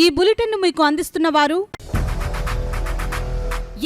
ఈ బులెటిన్ మీకు అందిస్తున్న వారు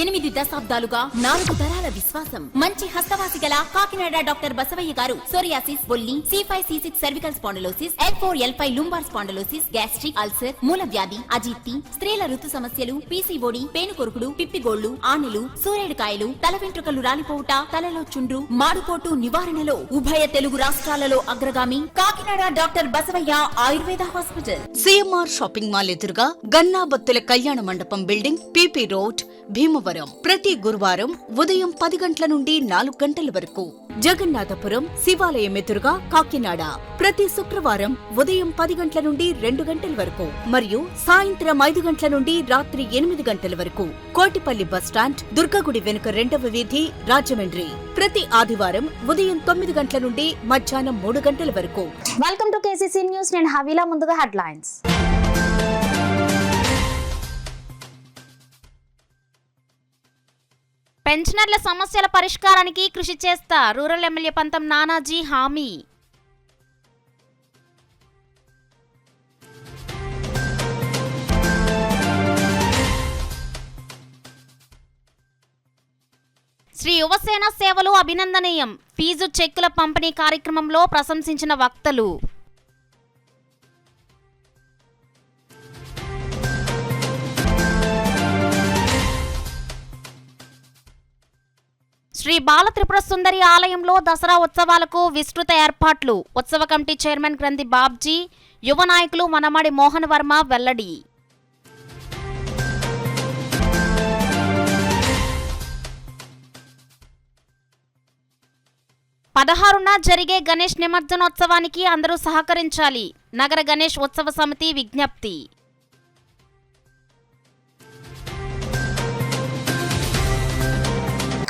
8 దశాబ్దాలుగా 4 తరాల విశ్వాసం. మంచి హస్తవాసి గల కాకినాడ డాక్టర్ బసవయ్య గారు సోరియాసిస్, బొల్లి, C5, C6 cervical spondylosis, L4, L5 lumbar spondylosis, gastric ulcer, మూల వ్యాధి, అజీర్తి, స్త్రీల ఋతు సమస్యలు, PCOD, పేనుకొరుకుడు, పిప్పిగోళ్లు, ఆనెలు, సూరేడుకాయలు, తల వెంట్రుకలు రాలిపోవుట, తలలో చుండ్రు, మాడుకోటు నివారణలో ఉభయ తెలుగు రాష్ట్రాలలో అగ్రగామి Kakinada doctor Basavayya Ayurveda hospital. CMR shopping mall ఎదురుగా గన్నాబత్తుల కళ్యాణ మండపం బిల్డింగ్, PP రోడ్, భీమవరం. ప్రతి గురువారం ఉదయం 10 గంటల నుండి 4 గంటల వరకు. జగన్నాథపురం శివాలయం ఎదురుగా కాకినాడ ప్రతి శుక్రవారం ఉదయం 10 గంటల నుండి 2 గంటల వరకు మరియు సాయంత్రం 5 గంటల నుండి రాత్రి 8 గంటల వరకు. కోటిపల్లి బస్టాండ్, దుర్గగుడి వెనుక 2వ వీధి, రాజమండ్రి. ప్రతి ఆదివారం ఉదయం 9 గంటల నుండి మధ్యాహ్నం 3 గంటల వరకు. Welcome to KCC news. నేను హవీలా. ముందుగా హెడ్లైన్స్. పెన్షనర్ల సమస్యల పరిష్కారానికి కృషి చేస్తా రూరల్ ఎమ్మెల్యే పంతం నానాజీ హామీ. శ్రీ యువసేన సేవలు అభినందనీయం. ఫీజు చెక్కుల పంపిణీ కార్యక్రమంలో ప్రశంసించిన వక్తలు. శ్రీ బాల త్రిపుర సుందరి ఆలయంలో దసరా ఉత్సవాలకు విస్తృత ఏర్పాట్లు. ఉత్సవ కమిటీ చైర్మన్ గ్రంథి బాబ్జీ, యువ నాయకులు వనమాడి మోహన్ వర్మ వెల్లడి. పదహారున జరిగే గణేష్ నిమజ్జనోత్సవానికి అందరూ సహకరించాలి. నగర గణేష్ ఉత్సవ సమితి విజ్ఞప్తి.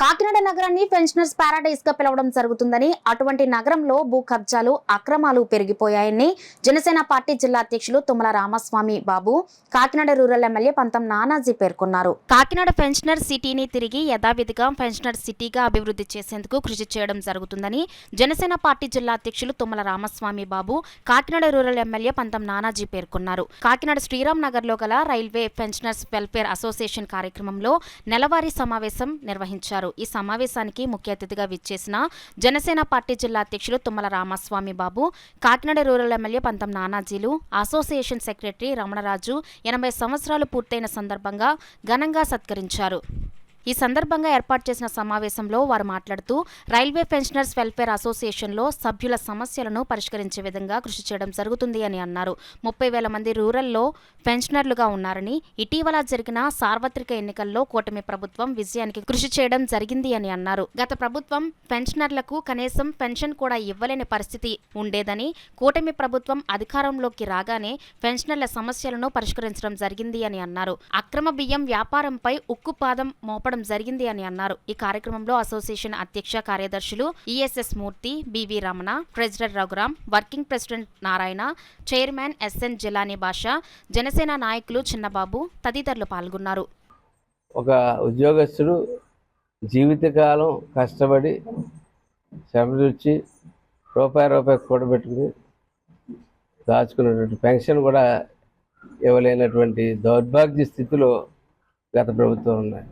కాకినాడ నగరాన్ని పెన్షనర్స్ పారాడైజ్ గా పిలవడం జరుగుతుందని, అటువంటి నగరంలో భూ కబ్జాలు, అక్రమాలు పెరిగిపోయాయని జనసేన పార్టీ జిల్లా అధ్యక్షులు తుమ్మల రామస్వామి బాబు, కాకినాడ రూరల్ ఎమ్మెల్యే పంతం నానాజీ పేర్కొన్నారు. కాకినాడ పెన్షనర్ సిటీని తిరిగి యథావిధిగా పెన్షనర్ సిటీగా అభివృద్ధి చేసేందుకు కృషి చేయడం జరుగుతుందని జనసేన పార్టీ జిల్లా అధ్యక్షులు తుమ్మల రామస్వామి బాబు, కాకినాడ రూరల్ ఎమ్మెల్యే పంతం నానాజీ పేర్కొన్నారు. కాకినాడ శ్రీరామ్ నగర్ లో గల రైల్వే పెన్షనర్స్ వెల్ఫేర్ అసోసియేషన్ కార్యక్రమంలో నెలవారీ సమావేశం నిర్వహించారు. ఈ సమావేశానికి ముఖ్య అతిథిగా విచ్చేసిన జనసేన పార్టీ జిల్లా అధ్యక్షులు తుమ్మల రామస్వామి బాబు, కాకినాడ రూరల్ ఎమ్మెల్యే పంతం నానాజీలు, అసోసియేషన్ సెక్రటరీ రమణరాజు 80 సంవత్సరాలు పూర్తయిన సందర్భంగా ఘనంగా సత్కరించారు. ఈ సందర్భంగా ఏర్పాటు చేసిన సమావేశంలో వారు మాట్లాడుతూ రైల్వే పెన్షనర్స్ వెల్ఫేర్ అసోసియేషన్లో సభ్యుల సమస్యలను పరిష్కరించే విధంగా కృషి చేయడం జరుగుతుంది అని అన్నారు. 30,000 మంది రూరల్లో పెన్షనర్లుగా ఉన్నారని, ఇటీవల జరిగిన సార్వత్రిక ఎన్నికల్లో కూటమి ప్రభుత్వం విజయానికి కృషి చేయడం జరిగింది అని అన్నారు. గత ప్రభుత్వం పెన్షనర్లకు కనీసం పెన్షన్ కూడా ఇవ్వలేని పరిస్థితి ఉండేదని, కూటమి ప్రభుత్వం అధికారంలోకి రాగానే పెన్షనర్ల సమస్యలను పరిష్కరించడం జరిగింది అని అన్నారు. అక్రమ బియ్యం వ్యాపారంపై ఉక్కుపాదం మోపడం జరిగింది అని అన్నారు. ఈ కార్యక్రమంలో అసోసియేషన్ అధ్యక్ష కార్యదర్శులు ESS మూర్తి, BV Ramana, treasurer Raghuram, working president Narayana, chairman SN Jilani భాష, జనసేన నాయకులు చిన్నబాబు తదితరులు పాల్గొన్నారు. ఒక ఉద్యోగస్తుడు జీవితకాలం కష్టపడి శ్రమదూర్చి రూపాయి కూడబెట్టుకుని దాచుకున్నటువంటి పెన్షన్ కూడా ఇవ్వలేనటువంటి దౌర్భాగ్య స్థితిలో గత ప్రభుత్వం ఉన్నాయి.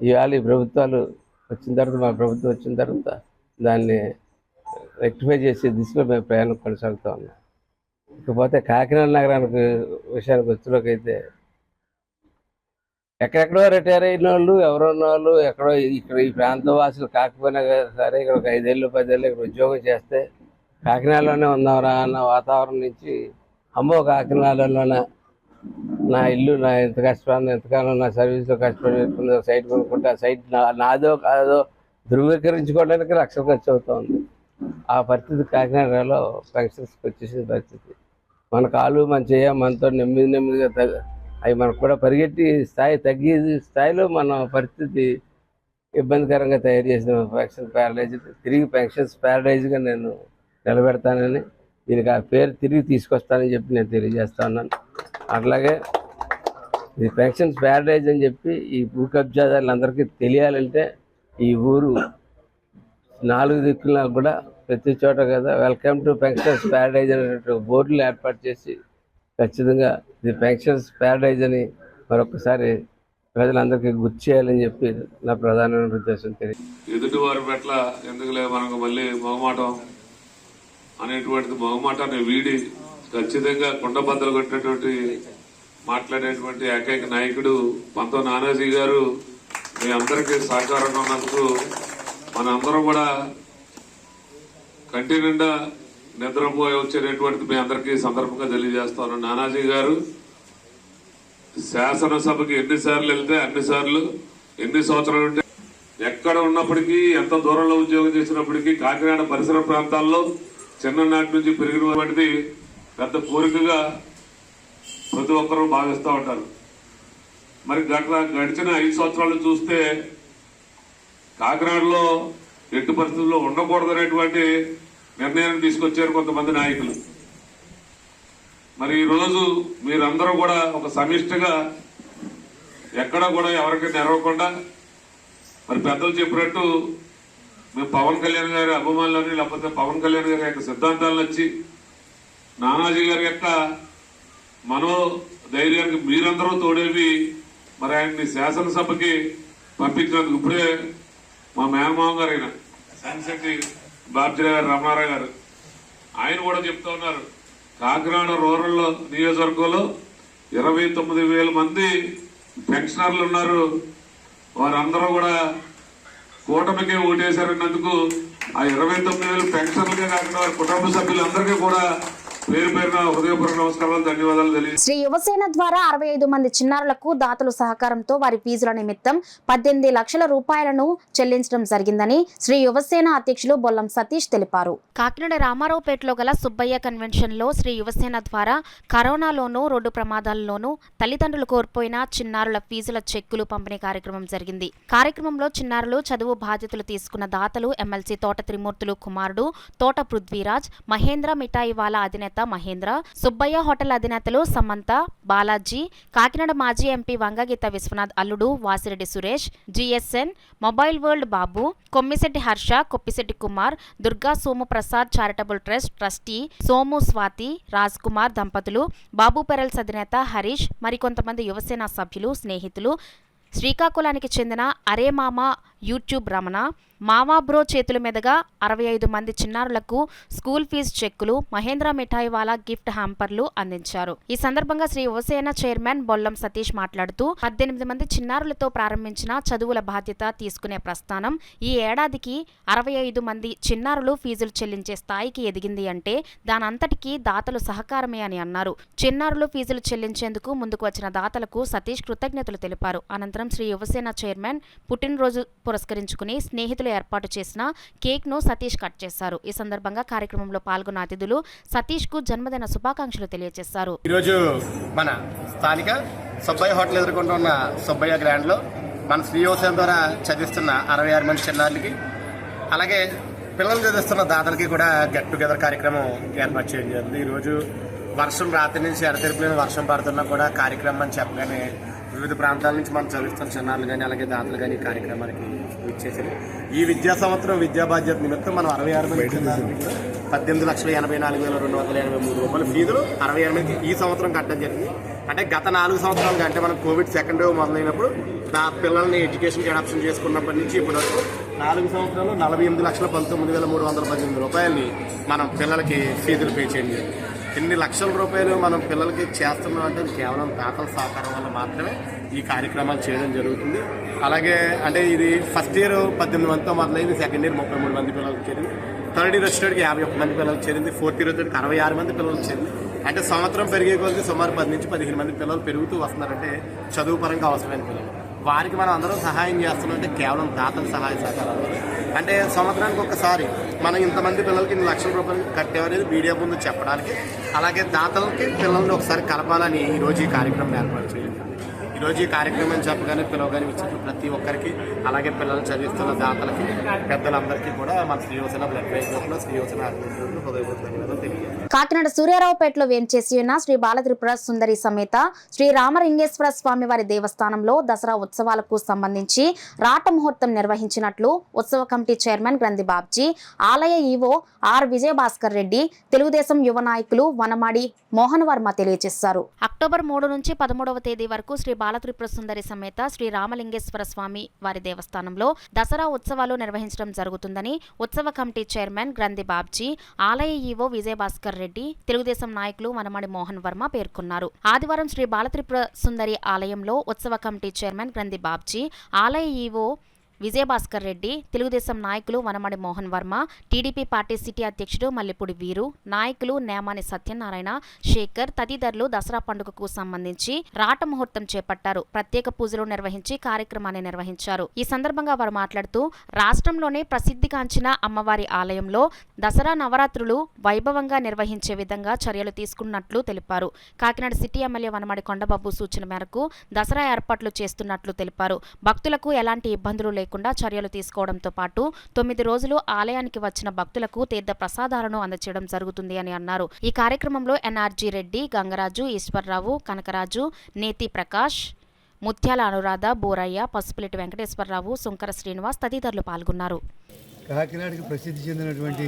ఇవాళ ఈ ప్రభుత్వాలు వచ్చిన తర్వాత, మా ప్రభుత్వం వచ్చిన తర్వాత దాన్ని రెక్టిఫై చేసే దిశలో మేము ప్రయాణం కొనసాగుతూ ఉన్నాం. ఇకపోతే కాకినాడ నగరానికి విషయానికి వచ్చేలోకి అయితే ఎక్కడెక్కడో రిటైర్ అయిన వాళ్ళు, ఎవరో ఉన్న వాళ్ళు ఎక్కడో ఇక్కడ ఈ ప్రాంత వాసులు కాకపోయినా సరే ఇక్కడ ఒక 5 ఏళ్ళు 10 ఏళ్ళు ఇక్కడ ఉద్యోగం చేస్తే కాకినాడలోనే ఉందాంరా అన్న వాతావరణం నుంచి, అమ్మో కాకినాడలోనే నా ఇల్లు, నా ఎంత కష్టపడి ఎంతకాలం నా సర్వీస్లో కష్టపడి పెట్టుకున్న సైట్ కొనుక్కుంటే ఆ సైట్ నాదో కాదో ధృవీకరించుకోవడానికి లక్షలు ఖర్చు అవుతూ ఉంది. ఆ పరిస్థితి కాకినాడలో పెన్షన్స్కి వచ్చేసిన పరిస్థితి. మన కాలు మన చేయ మనతో నెమ్మదిగా అవి మనకు కూడా పరిగెట్టి తగ్గే స్థాయిలో మన పరిస్థితి ఇబ్బందికరంగా తయారు చేసిన పెన్షన్ ప్యారడైజ్, తిరిగి పెన్షన్స్ ప్యారడైజ్గా నేను నిలబెడతానని, దీనికి ఆ పేరు తిరిగి తీసుకొస్తానని చెప్పి నేను తెలియజేస్తా ఉన్నాను. అట్లాగే ఈ పెన్షన్స్ ప్యారడైజ్ అని చెప్పి ఈ భూ కబ్జాదారులందరికీ తెలియాలంటే ఈ ఊరు 4 దిక్కులా కూడా ప్రతి చోట కదా వెల్కమ్ టు పెన్షనర్స్ ప్యారడైజ్ అనేటువంటి బోర్డులు ఏర్పాటు చేసి ఖచ్చితంగా ఇది పెన్షన్స్ ప్యారడైజ్ అని మరొకసారి ప్రజలందరికీ గుర్తు చేయాలని చెప్పి నా ప్రధానమైన ఉద్దేశం తెలియదు. ఎదుటి వారి పట్ల ఎందుకులే మనకు మళ్ళీ మొహమాటం అనేటువంటిది మొహమాటాన్ని వీడి ఖచ్చితంగా కుండబద్దలు కొట్టినటువంటి మాట్లాడేటువంటి ఏకైక నాయకుడు పంతో నానాజీ గారు. మీ అందరికీ సహకారంగా ఉన్నందుకు మనందరం కూడా కంటి నిండా నిద్రపోయి వచ్చేటటువంటిది మీ అందరికీ సందర్భంగా తెలియజేస్తాను. నానాజీ గారు శాసనసభకి ఎన్నిసార్లు వెళ్తే అన్నిసార్లు, ఎన్ని సంవత్సరాలు ఉంటే ఎక్కడ ఉన్నప్పటికీ, ఎంత దూరంలో ఉద్యోగం చేసినప్పటికీ కాకినాడ పరిసర ప్రాంతాల్లో చిన్ననాటి నుంచి పెరిగినటువంటిది పెద్ద కోరికగా ప్రతి ఒక్కరూ భావిస్తూ ఉంటారు. మరి గడిచిన 5 సంవత్సరాలు చూస్తే కాకినాడలో ఎట్టి పరిస్థితుల్లో ఉండకూడదనేటువంటి నిర్ణయాన్ని తీసుకొచ్చారు కొంతమంది నాయకులు. మరి ఈరోజు మీరందరూ కూడా ఒక సమిష్టిగా ఎక్కడ కూడా ఎవరికి నెరవకుండా మరి పెద్దలు చెప్పినట్టు మేము పవన్ కళ్యాణ్ గారి అభిమానులని, లేకపోతే పవన్ కళ్యాణ్ గారి యొక్క సిద్ధాంతాలు నచ్చి నానాజీ గారి యొక్క మనోధైర్యానికి మీరందరూ తోడేవి మరి ఆయన్ని శాసనసభకి పంపించినందుకు ఇప్పుడే మా మేనమామ గారు అయిన శాంతిశెట్టి బాబ్జీ గారు, రమణారావు గారు ఆయన కూడా చెప్తా ఉన్నారు. కాకినాడ రూరల్ నియోజకవర్గంలో 29,000 మంది పెన్షనర్లు ఉన్నారు. వారందరూ కూడా కూటమికే ఓటేశారన్నందుకు ఆ 29,000 పెన్షన్లకే కాకుండా వారి కుటుంబ సభ్యులందరికీ కూడా పేరు పేరున హృదయపూర్వక నమస్కారాలు, ధన్యవాదాలు తెలియదు. శ్రీ యువసేన ద్వారా 65 మంది చిన్నారులకు దాతలు సహకారంతో వారి ఫీజుల నిమిత్తం 18 లక్షల రూపాయలను చెల్లించడం జరిగిందని శ్రీ యువసేన అధ్యక్షులు బొల్లం సతీష్ తెలిపారు. కాకినాడ రామారావుపేటలో గల సుబ్బయ్య కన్వెన్షన్ లో శ్రీ యువసేన ద్వారా కరోనాలోనూ, రోడ్డు ప్రమాదాల్లోనూ తల్లిదండ్రులు కోల్పోయిన చిన్నారుల ఫీజుల చెక్కులు పంపిణీ కార్యక్రమం జరిగింది. కార్యక్రమంలో చిన్నారులు చదువు బాధ్యతలు తీసుకున్న దాతలు ఎమ్మెల్సీ తోట త్రిమూర్తులు కుమారుడు తోట పృథ్వీరాజ్, మహేంద్ర మిఠాయివాలా అధినేత మహేంద్ర, సుబ్బయ్య హోటల్ అధినేతలు సమంత, బాలాజీ, కాకినాడ మాజీ ఎంపీ వంగగీత విశ్వనాథ్ అల్లుడు Vasireddy Suresh, GSN, mobile world Babu, Kommisetti Harsha, Koppisetti Kumar, Durga Somu Prasad charitable trust trustee Somu Swathi, Raj Kumar దంపతులు, బాబు పెరల్స్ అధినేత హరీష్, మరికొంతమంది యువసేన సభ్యులు, స్నేహితులు, శ్రీకాకుళానికి చెందిన అరే మామ యూట్యూబ్ రమణ, మావా బ్రో చేతుల మీదుగా 65 మంది చిన్నారులకు స్కూల్ ఫీజు చెక్కులు, మహేంద్ర మిఠాయివాలా గిఫ్ట్ హ్యాంపర్లు అందించారు. ఈ సందర్భంగా శ్రీ యువసేన చైర్మన్ బొల్లం సతీష్ మాట్లాడుతూ 18 మంది చిన్నారులతో ప్రారంభించిన చదువుల బాధ్యత తీసుకునే ప్రస్థానం ఈ ఏడాదికి 65 మంది చిన్నారులు ఫీజులు చెల్లించే స్థాయికి ఎదిగింది అంటే దానంతటికీ దాతలు సహకారమే అని అన్నారు. చిన్నారులు ఫీజులు చెల్లించేందుకు ముందుకు వచ్చిన దాతలకు సతీష్ కృతజ్ఞతలు తెలిపారు. అనంతరం శ్రీ యువసేన చైర్మన్ పుట్టినరోజు పురస్కరించుకుని స్నేహితులు ఏర్పాటు చేసిన కేక్ ను సతీష్ కట్ చేశారు. ఈ సందర్భంగా కార్యక్రమంలో పాల్గొన్న అతిథులు సతీష్ కు జన్మదిన శుభాకాంక్షలు తెలియజేశారు. ఈరోజు మన స్థానిక సుబ్బయ్య హోటల్ ఎదుర్కొంటున్న సుబ్బయ్య గ్రాండ్ లో మన శ్రీ యువసేన ద్వారా చదివిస్తున్న 66 మంది చిన్నారులకి, అలాగే పిల్లలు చదివిస్తున్న దాతలకి కూడా గెట్ టుగెదర్ కార్యక్రమం ఏర్పాటు చేయడం జరిగింది. ఈరోజు వర్షం రాత్రి నుంచి ఎడతెరిపిలేని వర్షం పడుతున్నా కూడా కార్యక్రమం అని చెప్పగానే వివిధ ప్రాంతాల నుంచి మనం చదివిస్తున్న చిన్నారులు కానీ అలాగే దాతలు కానీ కార్యక్రమానికి ఇచ్చేసారు. ఈ విద్యా సంవత్సరం విద్యా బాధ్యత నిమిత్తం మనం 66 మంది చిన్నారులకి 18,84,283 రూపాయల ఫీజులు 66 మంది ఈ సంవత్సరం కట్టడం జరిగింది. అంటే గత 4 సంవత్సరాలుగా, అంటే మనం కోవిడ్ సెకండ్ వేవ్ మొదలైనప్పుడు నా పిల్లల్ని ఎడ్యుకేషన్కి అడాప్షన్ చేసుకున్నప్పటి నుంచి ఇప్పటి వరకు 4 సంవత్సరాలు 48,19,318 రూపాయలని మనం పిల్లలకి ఫీజులు పే చేయండి. ఎన్ని లక్షల రూపాయలు మనం పిల్లలకి చేస్తున్నాం అంటే కేవలం దాతల సహకారం వల్ల మాత్రమే ఈ కార్యక్రమాలు చేయడం జరుగుతుంది. అలాగే అంటే ఇది ఫస్ట్ ఇయర్ 18 మందితో మొదలైంది, సెకండ్ ఇయర్ 33 మంది పిల్లలకు చేరింది, థర్డ్ ఇయర్ వచ్చేటికి 51 మంది పిల్లలకు చేరింది, ఫోర్త్ ఇయర్ వచ్చేటికి 66 మంది పిల్లలకు చేరింది. అంటే సంవత్సరం పెరిగే కొద్ది సుమారు 10 నుంచి 15 మంది పిల్లలు పెరుగుతూ వస్తున్నారంటే చదువు పరంగా అవసరమైన పిల్లలు. వారికి మనం అందరం సహాయం చేస్తున్నాం అంటే కేవలం దాతల సహాయ సహకారాలు. అంటే సంవత్సరానికి ఒకసారి మనం ఇంతమంది పిల్లలకి 2 లక్షల రూపాయలు కట్టేవనేది మీడియా ముందు చెప్పడానికి, అలాగే దాతలకి పిల్లల్ని ఒకసారి కలపాలని ఈరోజు ఈ కార్యక్రమం ఏర్పాటు చేయాలి. ఈరోజు ఈ కార్యక్రమం చెప్పగానే పిలవగానే వచ్చిన ప్రతి ఒక్కరికి, అలాగే పిల్లలు చదివిస్తున్న దాతలకి, పెద్దలందరికీ కూడా మన శ్రీయోజన బ్లడ్ బ్యాంక్ శ్రీయోజన అభివృద్ధి హృదయపూర్వక ధన్యవాదాలు తెలియజేస్తాను. కాకినాడ సూర్యారావుపేటలో వేంచేసి ఉన్న శ్రీ బాలత్రిపుర సుందరి సమేత శ్రీ రామలింగేశ్వర స్వామి వారి దేవస్థానంలో దసరా ఉత్సవాలకు సంబంధించి రాట ముహూర్తం నిర్వహించినట్లు ఉత్సవ కమిటీ చైర్మన్ గ్రంథి బాబ్జీ, ఆలయ ఈవో ఆర్ విజయభాస్కర్ రెడ్డి, తెలుగుదేశం యువ నాయకులు వనమాడి మోహన్ వర్మ తెలియజేశారు. అక్టోబర్ 3 నుంచి 13వ తేదీ వరకు శ్రీ బాలత్రిపుర సుందరి సమేత శ్రీ రామలింగేశ్వర స్వామి వారి దేవస్థానంలో దసరా ఉత్సవాలు నిర్వహించడం జరుగుతుందని ఉత్సవ కమిటీ చైర్మన్ గ్రంథి బాబ్జీ, ఆలయ ఈవో విజయభాస్కర్ రెడ్డి, తెలుగుదేశం నాయకులు వనమాడి మోహన్ వర్మ పేర్కొన్నారు. ఆదివారం శ్రీ బాలత్రిపుర సుందరి ఆలయంలో ఉత్సవ కమిటీ చైర్మన్ గ్రంథి బాబ్జీ, ఆలయ ఈవో విజయభాస్కర్ రెడ్డి, తెలుగుదేశం నాయకులు Vanamadi Mohan Varma, TDP party city అధ్యక్షుడు మల్లిపూడి వీరు, నాయకులు నేమాని సత్యనారాయణ, శేఖర్ తదితరులు దసరా పండుగకు సంబంధించి రాట ముహూర్తం చేపట్టారు. ప్రత్యేక పూజలు నిర్వహించి కార్యక్రమాన్ని నిర్వహించారు. ఈ సందర్భంగా వారు మాట్లాడుతూ రాష్ట్రంలోనే ప్రసిద్ధిగాంచిన అమ్మవారి ఆలయంలో దసరా నవరాత్రులు వైభవంగా నిర్వహించే విధంగా చర్యలు తీసుకున్నట్లు తెలిపారు. కాకినాడ సిటీ ఎమ్మెల్యే వనమడి కొండబాబు సూచన మేరకు దసరా ఏర్పాట్లు చేస్తున్నట్లు తెలిపారు. భక్తులకు ఎలాంటి ఇబ్బందులు లేకుండా చర్యలు తీసుకోవడంతో పాటు 9 రోజులు ఆలయానికి వచ్చిన భక్తులకు తీర్థ ప్రసాదాలను అందజేయడం జరుగుతుంది అని అన్నారు. ఈ కార్యక్రమంలో ఎన్ఆర్జీ రెడ్డి, గంగరాజు, ఈశ్వర్రావు, కనకరాజు, నేతి ప్రకాష్, ముత్యాల అనురాధ, బోరయ్య, పసుపులెట్టి వెంకటేశ్వరరావు, సుంకర శ్రీనివాస్ తదితరులు పాల్గొన్నారు. కాకినాడకి ప్రసిద్ధి చెందినటువంటి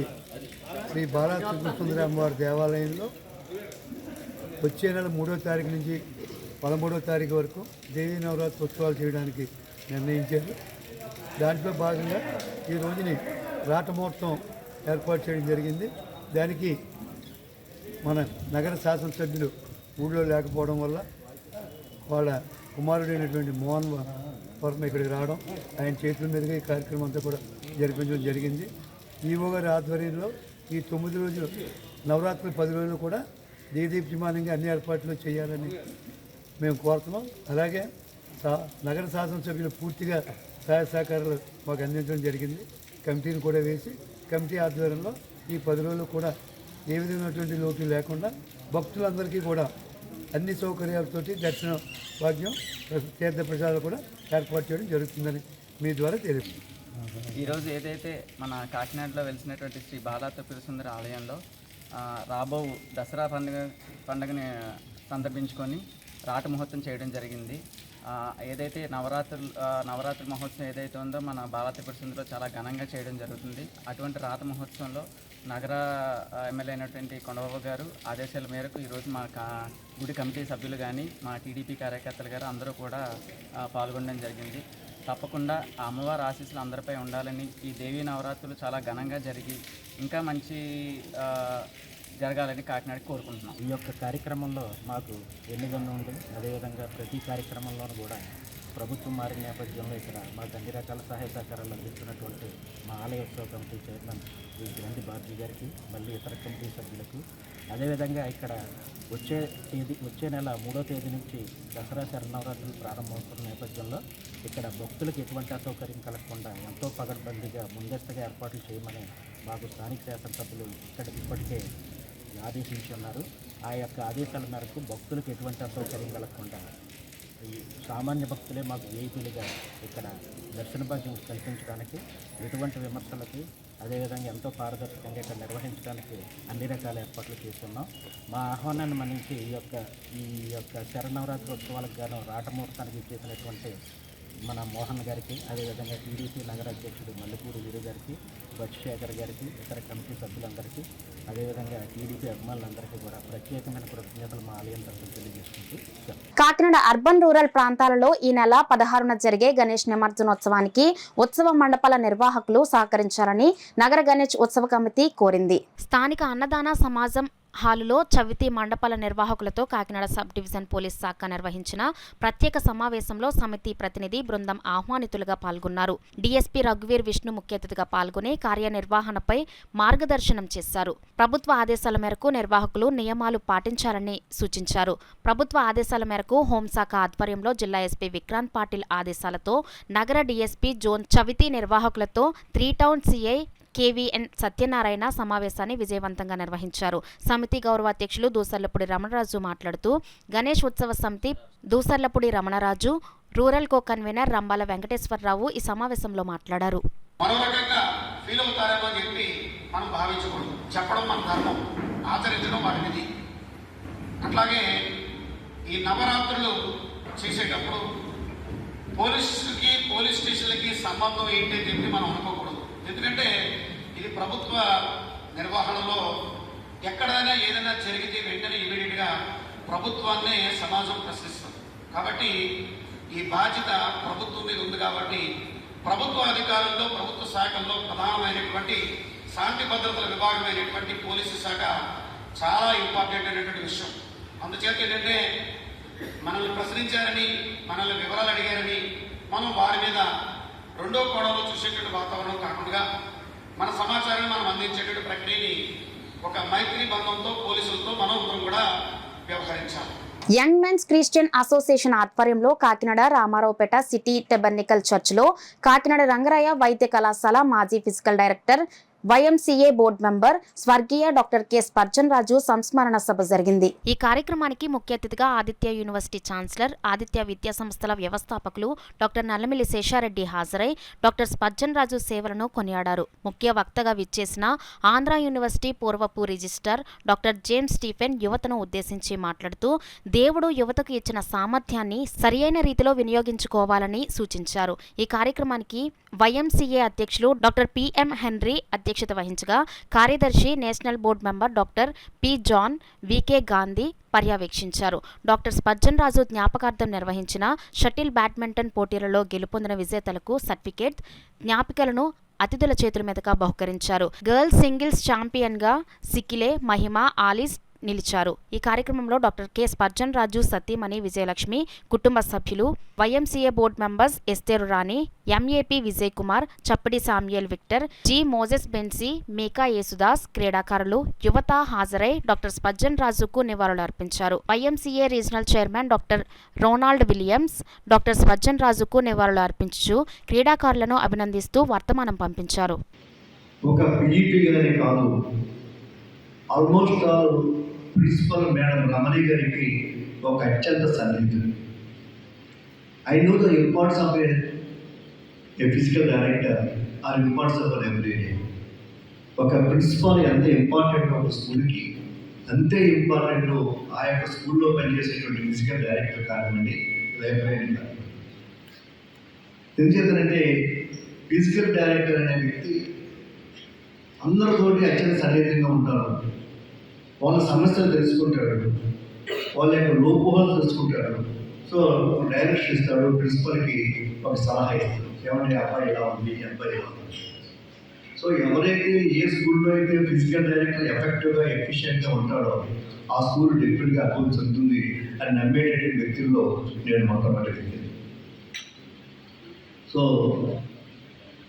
శ్రీ బాలత్రిపుర సుందరి అమ్మవారి దేవాలయంలో వచ్చే నెల 3వ తారీఖు నుంచి 13వ తారీఖు వరకు దేవీ నవరాత్రి ఉత్సవాలు చేయడానికి నిర్ణయించారు. దాంట్లో భాగంగా ఈ రోజుని రాటముహూర్తం ఏర్పాటు చేయడం జరిగింది. దానికి మన నగర శాసనసభ్యులు ఊళ్ళో లేకపోవడం వల్ల వాళ్ళ కుమారుడైనటువంటి మోహన్ వర్మ ఇక్కడికి రావడం, ఆయన చేతుల మీదుగా ఈ కార్యక్రమం అంతా కూడా జరిపించడం జరిగింది. ఈవో గారి ఆధ్వర్యంలో ఈ 9 రోజులు నవరాత్రులు 10 రోజులు కూడా దీదీప్యమానంగా అన్ని ఏర్పాట్లు చేయాలని మేము కోరుతున్నాం. అలాగే నగర శాసనసభ్యులు పూర్తిగా సహాయ సహకారాలు మాకు అందించడం జరిగింది. కమిటీని కూడా వేసి కమిటీ ఆధ్వర్యంలో ఈ 10 రోజులు కూడా ఏ విధమైనటువంటి లోటు లేకుండా భక్తులందరికీ కూడా అన్ని సౌకర్యాలతోటి దర్శన భాగ్యం, తీర్థ ప్రసాదాలు కూడా ఏర్పాటు చేయడం జరుగుతుందని మీ ద్వారా తెలియదు. ఈరోజు ఏదైతే మన కాకినాడలో వెలిసినటువంటి శ్రీ బాలత్రిపుర సుందరి ఆలయంలో రాబో దసరా పండుగని సందర్భించుకొని రాట ముహూర్తం చేయడం జరిగింది. ఏదైతే నవరాత్రి మహోత్సవం ఏదైతే ఉందో మన బాలత్రిపుర సుందరిలో చాలా ఘనంగా చేయడం జరుగుతుంది. అటువంటి రాత మహోత్సవంలో నగర ఎమ్మెల్యే అయినటువంటి కొండబాబు గారు ఆదేశాల మేరకు ఈరోజు మా గుడి కమిటీ సభ్యులు కానీ మా టీడీపీ కార్యకర్తలు గారు అందరూ కూడా పాల్గొనడం జరిగింది. తప్పకుండా ఆ అమ్మవారి ఆశీస్సులు అందరిపై ఉండాలని, ఈ దేవీ నవరాత్రులు చాలా ఘనంగా జరిగి ఇంకా మంచి జరగాలని కాకినాడకి కోరుకుంటున్నాం. ఈ యొక్క కార్యక్రమంలో మాకు ఎన్నికలు ఉంది. అదేవిధంగా ప్రతి కార్యక్రమంలోనూ కూడా ప్రభుత్వం మారిన నేపథ్యంలో ఇక్కడ మాకు అన్ని రకాల సహాయ సహకారాలు అందిస్తున్నటువంటి మా ఆలయ ఉత్సవ కమిటీ చైర్మన్ శ్రీ గ్రంథి బాబ్జీ గారికి, మళ్ళీ ఇతర కమిటీ సభ్యులకు, అదేవిధంగా ఇక్కడ వచ్చే నెల 3వ తేదీ నుంచి దసరా శరన్నవరాత్రులు ప్రారంభమవుతున్న నేపథ్యంలో ఇక్కడ భక్తులకు ఎటువంటి అసౌకర్యం కలగకుండా ఎంతో పగడ్బందీగా ముందస్తుగా ఏర్పాట్లు చేయమని మాకు స్థానిక శాసనసభ్యులు ఇప్పటికే ఆదేశించి ఉన్నారు. ఆ యొక్క ఆదేశాల మేరకు భక్తులకు ఎటువంటి అసౌకర్యం కలగకుండా ఈ సామాన్య భక్తులే మాకు వేయిపీలుగా ఇక్కడ దర్శన భాగ్యం కల్పించడానికి, ఎటువంటి విమర్శలకి, అదేవిధంగా ఎంతో పారదర్శకంగా ఇక్కడ నిర్వహించడానికి అన్ని రకాల ఏర్పాట్లు చేస్తున్నాం. మా ఆహ్వానాన్ని మన్నించి ఈ యొక్క శరన్నవరాత్రి ఉత్సవాలకు గాను రాటముహూర్తానికి చేసినటువంటి మన మోహన్ గారికి, అదేవిధంగా టీడీపీ నగర అధ్యక్షుడు మల్లిపూడి వీరు గారికి, బచ్చిశేఖర్ గారికి, ఇతర కమిటీ సభ్యులందరికీ, అదేవిధంగా టీడీపీ అభిమానులందరికీ కూడా ప్రత్యేకమైన కృతజ్ఞతలు మా ఆలయం తరఫున తెలియజేసుకుంటూ. కాకినాడ అర్బన్ రూరల్ ప్రాంతాలలో ఈ నెల 16న జరిగే గణేష్ నిమజ్జనోత్సవానికి ఉత్సవ మండపాల నిర్వాహకులు సహకరించాలని నగర గణేష్ ఉత్సవ కమిటీ కోరింది. స్థానిక అన్నదాన సమాజం హాలులో చవితి మండపాల నిర్వాహకులతో కాకినాడ సబ్ డివిజన్ పోలీస్ శాఖ నిర్వహించిన ప్రత్యేక సమావేశంలో సమితి ప్రతినిధి బృందం ఆహ్వానితులుగా పాల్గొన్నారు. డీఎస్పీ రఘువీర్ విష్ణు ముఖ్య అతిథిగా పాల్గొని కార్యనిర్వహణపై మార్గదర్శనం చేశారు. ప్రభుత్వ ఆదేశాల మేరకు నిర్వాహకులు నియమాలు పాటించాలని సూచించారు. ప్రభుత్వ ఆదేశాల మేరకు హోంశాఖ ఆధ్వర్యంలో జిల్లా ఎస్పీ విక్రాంత్ పాటిల్ ఆదేశాలతో నగర డీఎస్పీ జోన్ చవితి నిర్వాహకులతో 3 టౌన్ సిఐ కేవీఎన్ సత్యనారాయణ సమావేశాన్ని విజయవంతంగా నిర్వహించారు. సమితి గౌరవాధ్యక్షులు దూసర్లపూడి రమణరాజు మాట్లాడుతూ గణేష్ ఉత్సవ సమితి Dusarlapudi Ramanaraju, rural co convener Rambala Venkateswararao ఈ సమావేశంలో మాట్లాడారు. ఫీల్ అవుతారేమో అని చెప్పి మనం భావించకూడదు. చెప్పడం మన ధర్మం, ఆచరించడం మన విధి. అట్లాగే ఈ నవరాత్రులు చేసేటప్పుడు పోలీస్ స్టేషన్లకి సంబంధం ఏంటి అని చెప్పి మనం అనుకోకూడదు. ఎందుకంటే ఇది ప్రభుత్వ నిర్వహణలో ఎక్కడైనా ఏదైనా జరిగితే వెంటనే ఇమీడియట్గా ప్రభుత్వాన్నే సమాజం ప్రశ్నిస్తుంది. కాబట్టి ఈ బాధ్యత ప్రభుత్వం మీద ఉంది. కాబట్టి ప్రభుత్వ అధికారుల్లో, ప్రభుత్వ శాఖల్లో ప్రధానమైనటువంటి శాంతి భద్రతల విభాగమైనటువంటి పోలీసు శాఖ చాలా ఇంపార్టెంట్ అయినటువంటి విషయం. అందుచేత ఏంటంటే మనల్ని ప్రశ్నించారని, మనల్ని వివరాలు అడిగారని మనం వారి మీద రెండో కోణంలో చూసేటువంటి వాతావరణం కాకుండా మన సమాచారాన్ని మనం అందించేటువంటి ప్రక్రియని ఒక మైత్రి బంధంతో పోలీసులతో మనం అందరం కూడా వ్యవహరించాలి. యంగ్ మెన్స్ క్రిస్టియన్ అసోసియేషన్ ఆధ్వర్యంలో కాకినాడ రామారావుపేట సిటీ టెబర్నికల్ చర్చ్లో కాకినాడ రంగరాయ వైద్య కళాశాల మాజీ physical director YMCA board member స్వర్గీయ డాక్టర్ కె స్పర్జన్ రాజు సంస్మరణ సభ జరిగింది. ఈ కార్యక్రమానికి ముఖ్య అతిథిగా ఆదిత్య యూనివర్సిటీ ఛాన్సలర్, ఆదిత్య విద్యా సంస్థల వ్యవస్థాపకులు డాక్టర్ నల్లమిల్లి శేషారెడ్డి హాజరై డాక్టర్ స్పర్జన్ రాజు సేవలను కొనియాడారు. ముఖ్య వక్తగా విచ్చేసిన ఆంధ్ర యూనివర్సిటీ పూర్వపు రిజిస్ట్రార్ డాక్టర్ జేమ్స్ స్టీఫెన్ యువతను ఉద్దేశించి మాట్లాడుతూ దేవుడు యువతకు ఇచ్చిన సామర్థ్యాన్ని సరియైన రీతిలో వినియోగించుకోవాలని సూచించారు. ఈ కార్యక్రమానికి వైఎంసీఏ అధ్యక్షులు డాక్టర్ పిఎం హెన్రీ అధ్యక్షత వహించగా కార్యదర్శి national board member doctor P John, VK Gandhi పర్యవేక్షించారు. డాక్టర్ స్పర్జన్ రాజు జ్ఞాపకార్థం నిర్వహించిన షటిల్ బ్యాడ్మింటన్ పోటీలలో గెలుపొందిన విజేతలకు సర్టిఫికేట్, జ్ఞాపికలను అతిథుల చేతుల మీదుగా బహుకరించారు. గర్ల్స్ సింగిల్స్ ఛాంపియన్గా సికిలే మహిమ ఆలిస్ నిలిచారు. ఈ కార్యక్రమంలో డాక్టర్ కె స్పర్జన్ రాజు సతీమణి విజయలక్ష్మి, కుటుంబ సభ్యులు, YMCA board members Esther Rani, MAP Vijay Kumar, Chappadi Samuel Victor, G Moses Bency, Meka Yesudas, క్రీడాకారులు, యువత హాజరై డాక్టర్ స్పర్జన్ రాజుకు నివాళులు అర్పించారు. YMCA regional chairman doctor Ronald Williams doctor Spurgeon రాజుకు నివాళులు అర్పించు క్రీడాకారులను అభినందిస్తూ వర్తమానం పంపించారు. ఒక పీఈపీగానే కాదు, ఆల్మోస్ట్ ప్రిన్సిపల్ మేడం రమణి గారికి ఒక అత్యంత సన్నిహితుడు. I know the importance of a physical director or importance of every day. ఒక ప్రిన్సిపాల్ ఎంత ఇంపార్టెంట్ ఒక స్కూల్కి, అంతే ఇంపార్టెంట్ ఆ యొక్క స్కూల్లో పనిచేసేటువంటి ఫిజికల్ డైరెక్టర్ కానివ్వండి, లైబ్రరీ కానివ్వండి. ఎందుచేతంటే ఫిజికల్ డైరెక్టర్ అనే వ్యక్తి అందరితోటి అత్యంత సన్నిహితంగా ఉంటారు. వాళ్ళ సమస్యలు తెలుసుకుంటాడు, వాళ్ళ యొక్క లోపోహాలు తెలుసుకుంటాడు. సో డైరెక్షన్ ఇస్తాడు, ప్రిన్సిపల్కి ఒక సలహా ఇస్తాడు, ఏమంటే అబ్బాయి ఎలా ఉంది, అబ్బాయి ఎలా ఉంది. సో ఎవరైతే ఏ స్కూల్లో అయితే ఫిజికల్ డైరెక్టర్ ఎఫెక్టివ్గా ఎఫిషియెంట్గా ఉంటాడో ఆ స్కూల్ డెఫినెట్గా అభివృద్ధి చెందుతుంది అని నమ్మేటటువంటి వ్యక్తుల్లో నేను మొట్టమొదటి వ్యక్తి. సో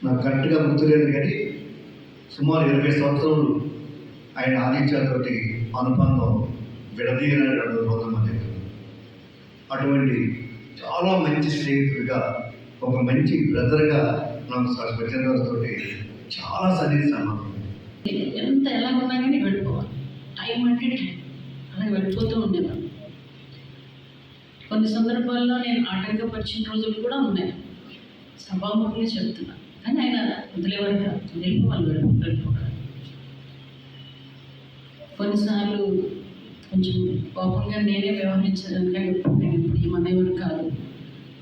నాకు కరెక్ట్గా గుర్తులేదు కానీ సుమారు 20 సంవత్సరాలు ఆయన ఆదిత్యతోటి అనుబంధం విడదీయనటువంటి రోజుల మధ్య. అటువంటి చాలా మంచి స్నేహితుడిగా, ఒక మంచి బ్రదర్గా నాకు స్పర్జన్ రాజుతో చాలా సన్నిహిత సంబంధం. ఎంత ఎలా ఉన్నా కానీ వెళ్ళిపోవాలి, టైం అంటే అలాగే వెళ్ళిపోతూ ఉండేవాళ్ళు. కొన్ని సందర్భాల్లో నేను ఆటంకపరిచిన రోజులు కూడా ఉన్నాయి, సభాముఖంగా చెప్తున్నాను. కానీ ఆయన వదిలేవారు కాదు, వెళ్ళిపోవాలి. కొన్నిసార్లు కొంచెం కోపంగా నేనే వ్యవహరించడానికి ఇప్పుడు ఈ మనవారు కాదు.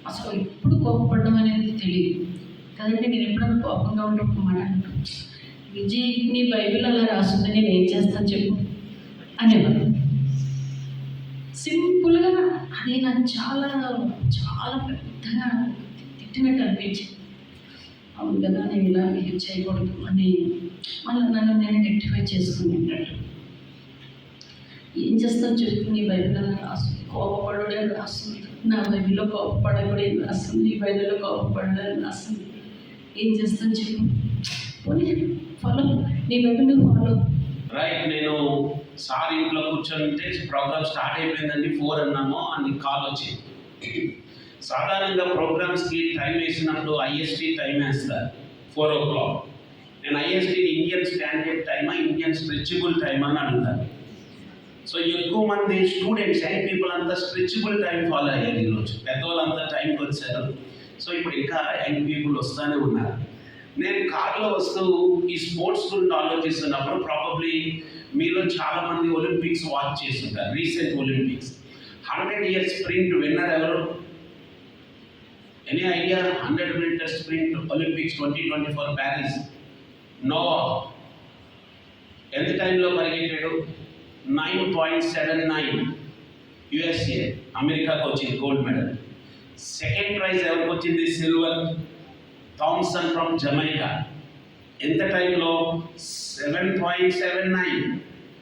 అసలు ఎప్పుడు కోపపడడం అనేది తెలియదు కదండి. నేను ఎప్పుడన్నా కోపంగా ఉన్నప్పుడు మాట అంటాను, విజయ్ నీ బైబిల్ అలా రాస్తుంది, నేను ఏం చేస్తాను చెప్పు అనేవారు. సింపుల్గా అది నాకు చాలా చాలా పెద్దగా తిట్టినట్టు అనిపించింది. అవును కదా, నేను ఇలా బిహేవ్ చేయకూడదు అని మళ్ళీ నన్ను నేను రెక్టిఫై చేసుకునేటట్టు. ఏం చేస్తాను చెప్పు, నీ బైబిల్ అలా రాస్తుంది, కోపపడడే రాస్తుంది, నా బైబిల్లో కోపపడకూడదు రాస్తుంది, నీ బైబిల్లో కోపపడదని రాస్తుంది. ఏం చేస్తాను చెప్పు, ఫాలో, నీ బైబిల్ ఫాలో. రైట్, నేను సార్ ఇంట్లో కూర్చొని ప్రోగ్రామ్ స్టార్ట్ అయిపోయిందండి 4 అన్నాము అని కాల్ వచ్చింది. సాధారణంగా ప్రోగ్రామ్స్కి టైం వేసినప్పుడు ఐఎస్టీ టైం వేస్తారు 4 o'clock. నేను ఐఎస్డి ఇండియన్ స్టాండర్డ్ టైమా ఇండియన్ స్ట్రెచబుల్ టైమా అని అడుగుతాను. సో ఎక్కువ మంది స్టూడెంట్స్ యంగ్ పీపుల్ అంతా స్ట్రెచబుల్ టైం ఫాలో అయ్యారు ఈరోజు. పెద్దవాళ్ళంతా టైంకి వచ్చారు. సో ఇప్పుడు ఇంకా యంగ్ పీపుల్ వస్తూనే ఉన్నారు. నేను కార్లో వస్తూ ఈ స్పోర్ట్స్ గురించి ఆలోచిస్తున్నప్పుడు ప్రాబబ్లీ మీలో చాలామంది ఒలింపిక్స్ వాచ్ చేస్తుంటారు. Recent Olympics 100 years sprint winner ఎవరు? Any idea? 100 meter sprint Olympics 2024 Paris. Noah ఎంత టైంలో పరిగెట్టాడు? 9.79. యుఎస్ఏ, అమెరికాకు వచ్చింది గోల్డ్ మెడల్. సెకండ్ ప్రైజ్ ఎవరికి వచ్చింది? సిల్వర్. Thomson from Jamaica. ఎంత టైంలో? 7.79.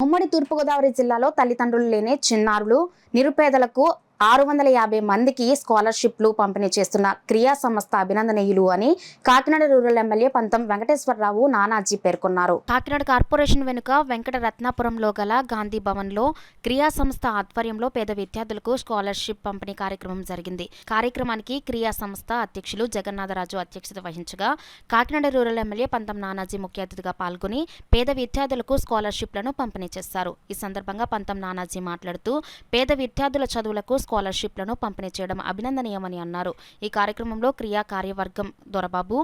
ఉమ్మడి తూర్పుగోదావరి జిల్లాలో తల్లిదండ్రులు లేని చిన్నారులు, నిరుపేదలకు 650 మందికి స్కాలర్షిప్లు పంపిణీ చేస్తున్న క్రియా సంస్థ అభినందనీయులు అని కాకినాడ రూరల్ ఎమ్మెల్యే పంతం వెంకటేశ్వరరావు నానాజీ పేర్కొన్నారు. కాకినాడ కార్పొరేషన్ వెనుక వెంకట రత్నాపురంలో గల గాంధీ భవన్లో క్రియా సంస్థ ఆధ్వర్యంలో పేద విద్యార్థులకు స్కాలర్షిప్ పంపిణీ కార్యక్రమం జరిగింది. కార్యక్రమానికి క్రియా సంస్థ అధ్యక్షులు జగన్నాథరాజు అధ్యక్షత వహించగా కాకినాడ రూరల్ ఎమ్మెల్యే పంతం నానాజీ ముఖ్య అతిథిగా పాల్గొని పేద విద్యార్థులకు స్కాలర్షిప్లను పంపిణీ చేశారు. ఈ సందర్భంగా పంతం నానాజీ మాట్లాడుతూ పేద విద్యార్థుల చదువులకు స్కాలర్షిప్లను పంపిణీ చేయడం అభినందనీయమని అన్నారు. ఈ కార్యక్రమంలో క్రియా కార్యవర్గం దొరబాబు,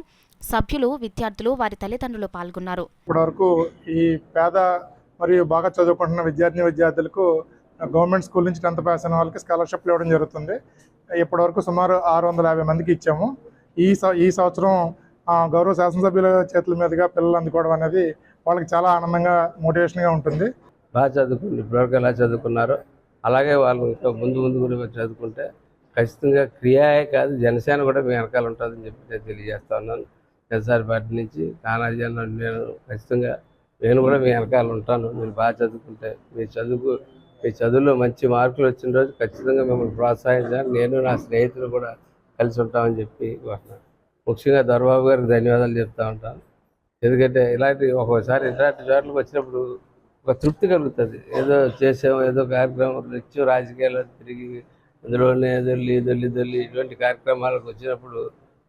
సభ్యులు, విద్యార్థులు, వారి తల్లిదండ్రులు పాల్గొన్నారు. ఇప్పటివరకు ఈ పేద మరియు బాగా చదువుకుంటున్న విద్యార్థులకు గవర్నమెంట్ స్కూల్ నుంచి 10th పాస్ అయిన వాళ్ళకి స్కాలర్షిప్లు ఇవ్వడం జరుగుతుంది. ఇప్పటివరకు సుమారు 650 మందికి ఇచ్చాము. ఈ సంవత్సరం గౌరవ శాసనసభ్యుల చేతుల మీదుగా పిల్లలు అందుకోవడం అనేది వాళ్ళకి చాలా ఆనందంగా, మోటివేషన్గా ఉంటుంది. బాగా చదువుకుంది, ఇప్పటివరకు ఎలా చదువుకున్నారో అలాగే వాళ్ళు ఇంకా ముందు కూడా చదువుకుంటే ఖచ్చితంగా క్రియాయే కాదు జనసేన కూడా మీ వెనకాల ఉంటుందని చెప్పి నేను తెలియజేస్తా ఉన్నాను. జనసేన పార్టీ నుంచి నానాజీ అన్న నేను కూడా మీ వెనకాల ఉంటాను. మీరు బాగా చదువుకుంటే మీ చదువులో మంచి మార్కులు వచ్చిన రోజు ఖచ్చితంగా మిమ్మల్ని ప్రోత్సహించాలని నేను నా స్నేహితులు కూడా కలిసి ఉంటామని చెప్పి ముఖ్యంగా దొరబాబు గారికి ధన్యవాదాలు చెప్తా ఉంటాను. ఎందుకంటే ఒక్కోసారి ఇలాంటి చోట్లకి వచ్చినప్పుడు ఒక తృప్తి కలుగుతుంది. ఏదో చేసాము, ఏదో కార్యక్రమం నిత్యం రాజకీయాల్లో తిరిగి అందులోనే దొల్లి ఇటువంటి కార్యక్రమాలకు వచ్చినప్పుడు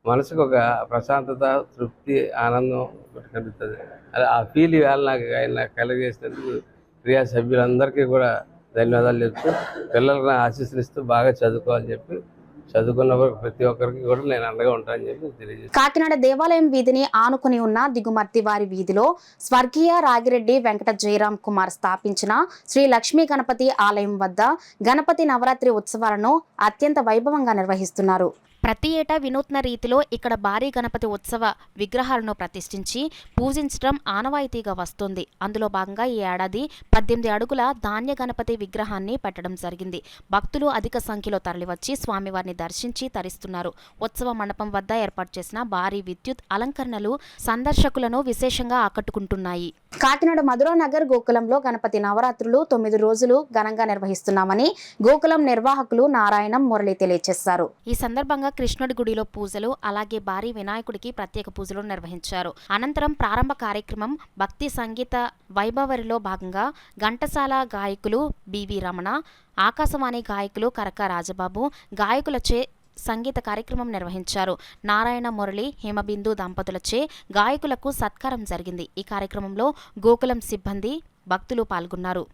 మనసుకు ఒక ప్రశాంతత, తృప్తి, ఆనందం కలుగుతుంది. ఆ ఫీల్ ఇవాళ నాకు కలిగేసినందుకు క్రియా సభ్యులందరికీ కూడా ధన్యవాదాలు చెప్తూ పిల్లలను ఆశీస్సులిస్తూ బాగా చదువుకోవాలని చెప్పి చదువుకున్న ప్రతి ఒక్కరికి కూడా నేను అండగా ఉంటానని చెప్పి తెలియజేస్తాను. కాకినాడ దేవాలయం వీధిని ఆనుకుని ఉన్న దిగుమర్తి వారి వీధిలో స్వర్గీయ రాగిరెడ్డి వెంకట జయరాం కుమార్ స్థాపించిన శ్రీ లక్ష్మీ గణపతి ఆలయం వద్ద గణపతి నవరాత్రి ఉత్సవాలను అత్యంత వైభవంగా నిర్వహిస్తున్నారు. ప్రతి ఏటా వినూత్న రీతిలో ఇక్కడ భారీ గణపతి ఉత్సవ విగ్రహాలను ప్రతిష్ఠించి పూజించడం ఆనవాయితీగా వస్తుంది. అందులో భాగంగా ఈ ఏడాది 18 అడుగుల ధాన్య గణపతి విగ్రహాన్ని పెట్టడం జరిగింది. భక్తులు అధిక సంఖ్యలో తరలివచ్చి స్వామివారిని దర్శించి తరిస్తున్నారు. ఉత్సవ మండపం వద్ద ఏర్పాటు చేసిన భారీ విద్యుత్ అలంకరణలు సందర్శకులను విశేషంగా ఆకట్టుకుంటున్నాయి. కాకినాడ మధురానగర్ గోకులంలో గణపతి నవరాత్రులు 9 రోజులు ఘనంగా నిర్వహిస్తున్నామని గోకులం నిర్వాహకులు నారాయణం మురళి తెలియజేశారు. ఈ సందర్భంగా కృష్ణుడి గుడిలో పూజలు, అలాగే భారీ వినాయకుడికి ప్రత్యేక పూజలు నిర్వహించారు. అనంతరం ప్రారంభ కార్యక్రమం భక్తి సంగీత వైభవరిలో భాగంగా ఘంటసాల గాయకులు బివి రమణ, ఆకాశవాణి గాయకులు కరక రాజబాబు గాయకులచే సంగీత కార్యక్రమం నిర్వహించారు. నారాయణ మురళి, హేమబిందు దంపతులచే గాయకులకు సత్కారం జరిగింది. ఈ కార్యక్రమంలో గోకులం సిబ్బంది, భక్తులు పాల్గొన్నారు.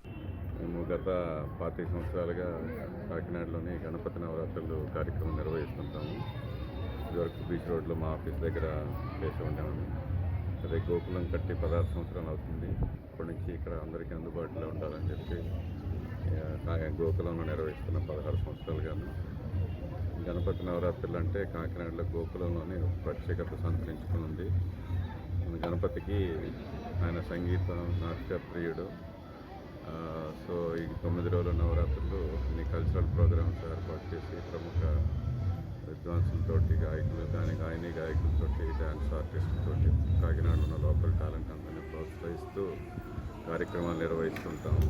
మేము గత 40 సంవత్సరాలుగా కాకినాడలోని గణపతి నవరాత్రులు కార్యక్రమం నిర్వహిస్తుంటాము. ఇదివరకు బీచ్ రోడ్లో మా ఆఫీస్ దగ్గర చేసి ఉంటాము. అదే గోకులం కట్టి 16 సంవత్సరాలు అవుతుంది. ఇప్పటి నుంచి ఇక్కడ అందరికీ అందుబాటులో ఉండాలని చెప్పి గోకులంలో నిర్వహిస్తున్న 16 సంవత్సరాలుగాను. గణపతి నవరాత్రులు అంటే కాకినాడలో గోకులంలోని ప్రత్యేకత సంతరించుకుని ఉంది. గణపతికి ఆయన సంగీతం, నాట్య ప్రియుడు. సో ఈ 9 రోజుల నవరాత్రులు అన్ని కల్చరల్ ప్రోగ్రామ్స్ ఏర్పాటు చేసి ప్రముఖ విద్వాంసులతోటి, గాయకులతోటి, డ్యాన్స్ ఆర్టిస్టులతోటి కాకినాడలో ఉన్న లోకల్ టాలెంట్ అందరినీ ప్రోత్సహిస్తూ కార్యక్రమాలు నిర్వహిస్తుంటాము.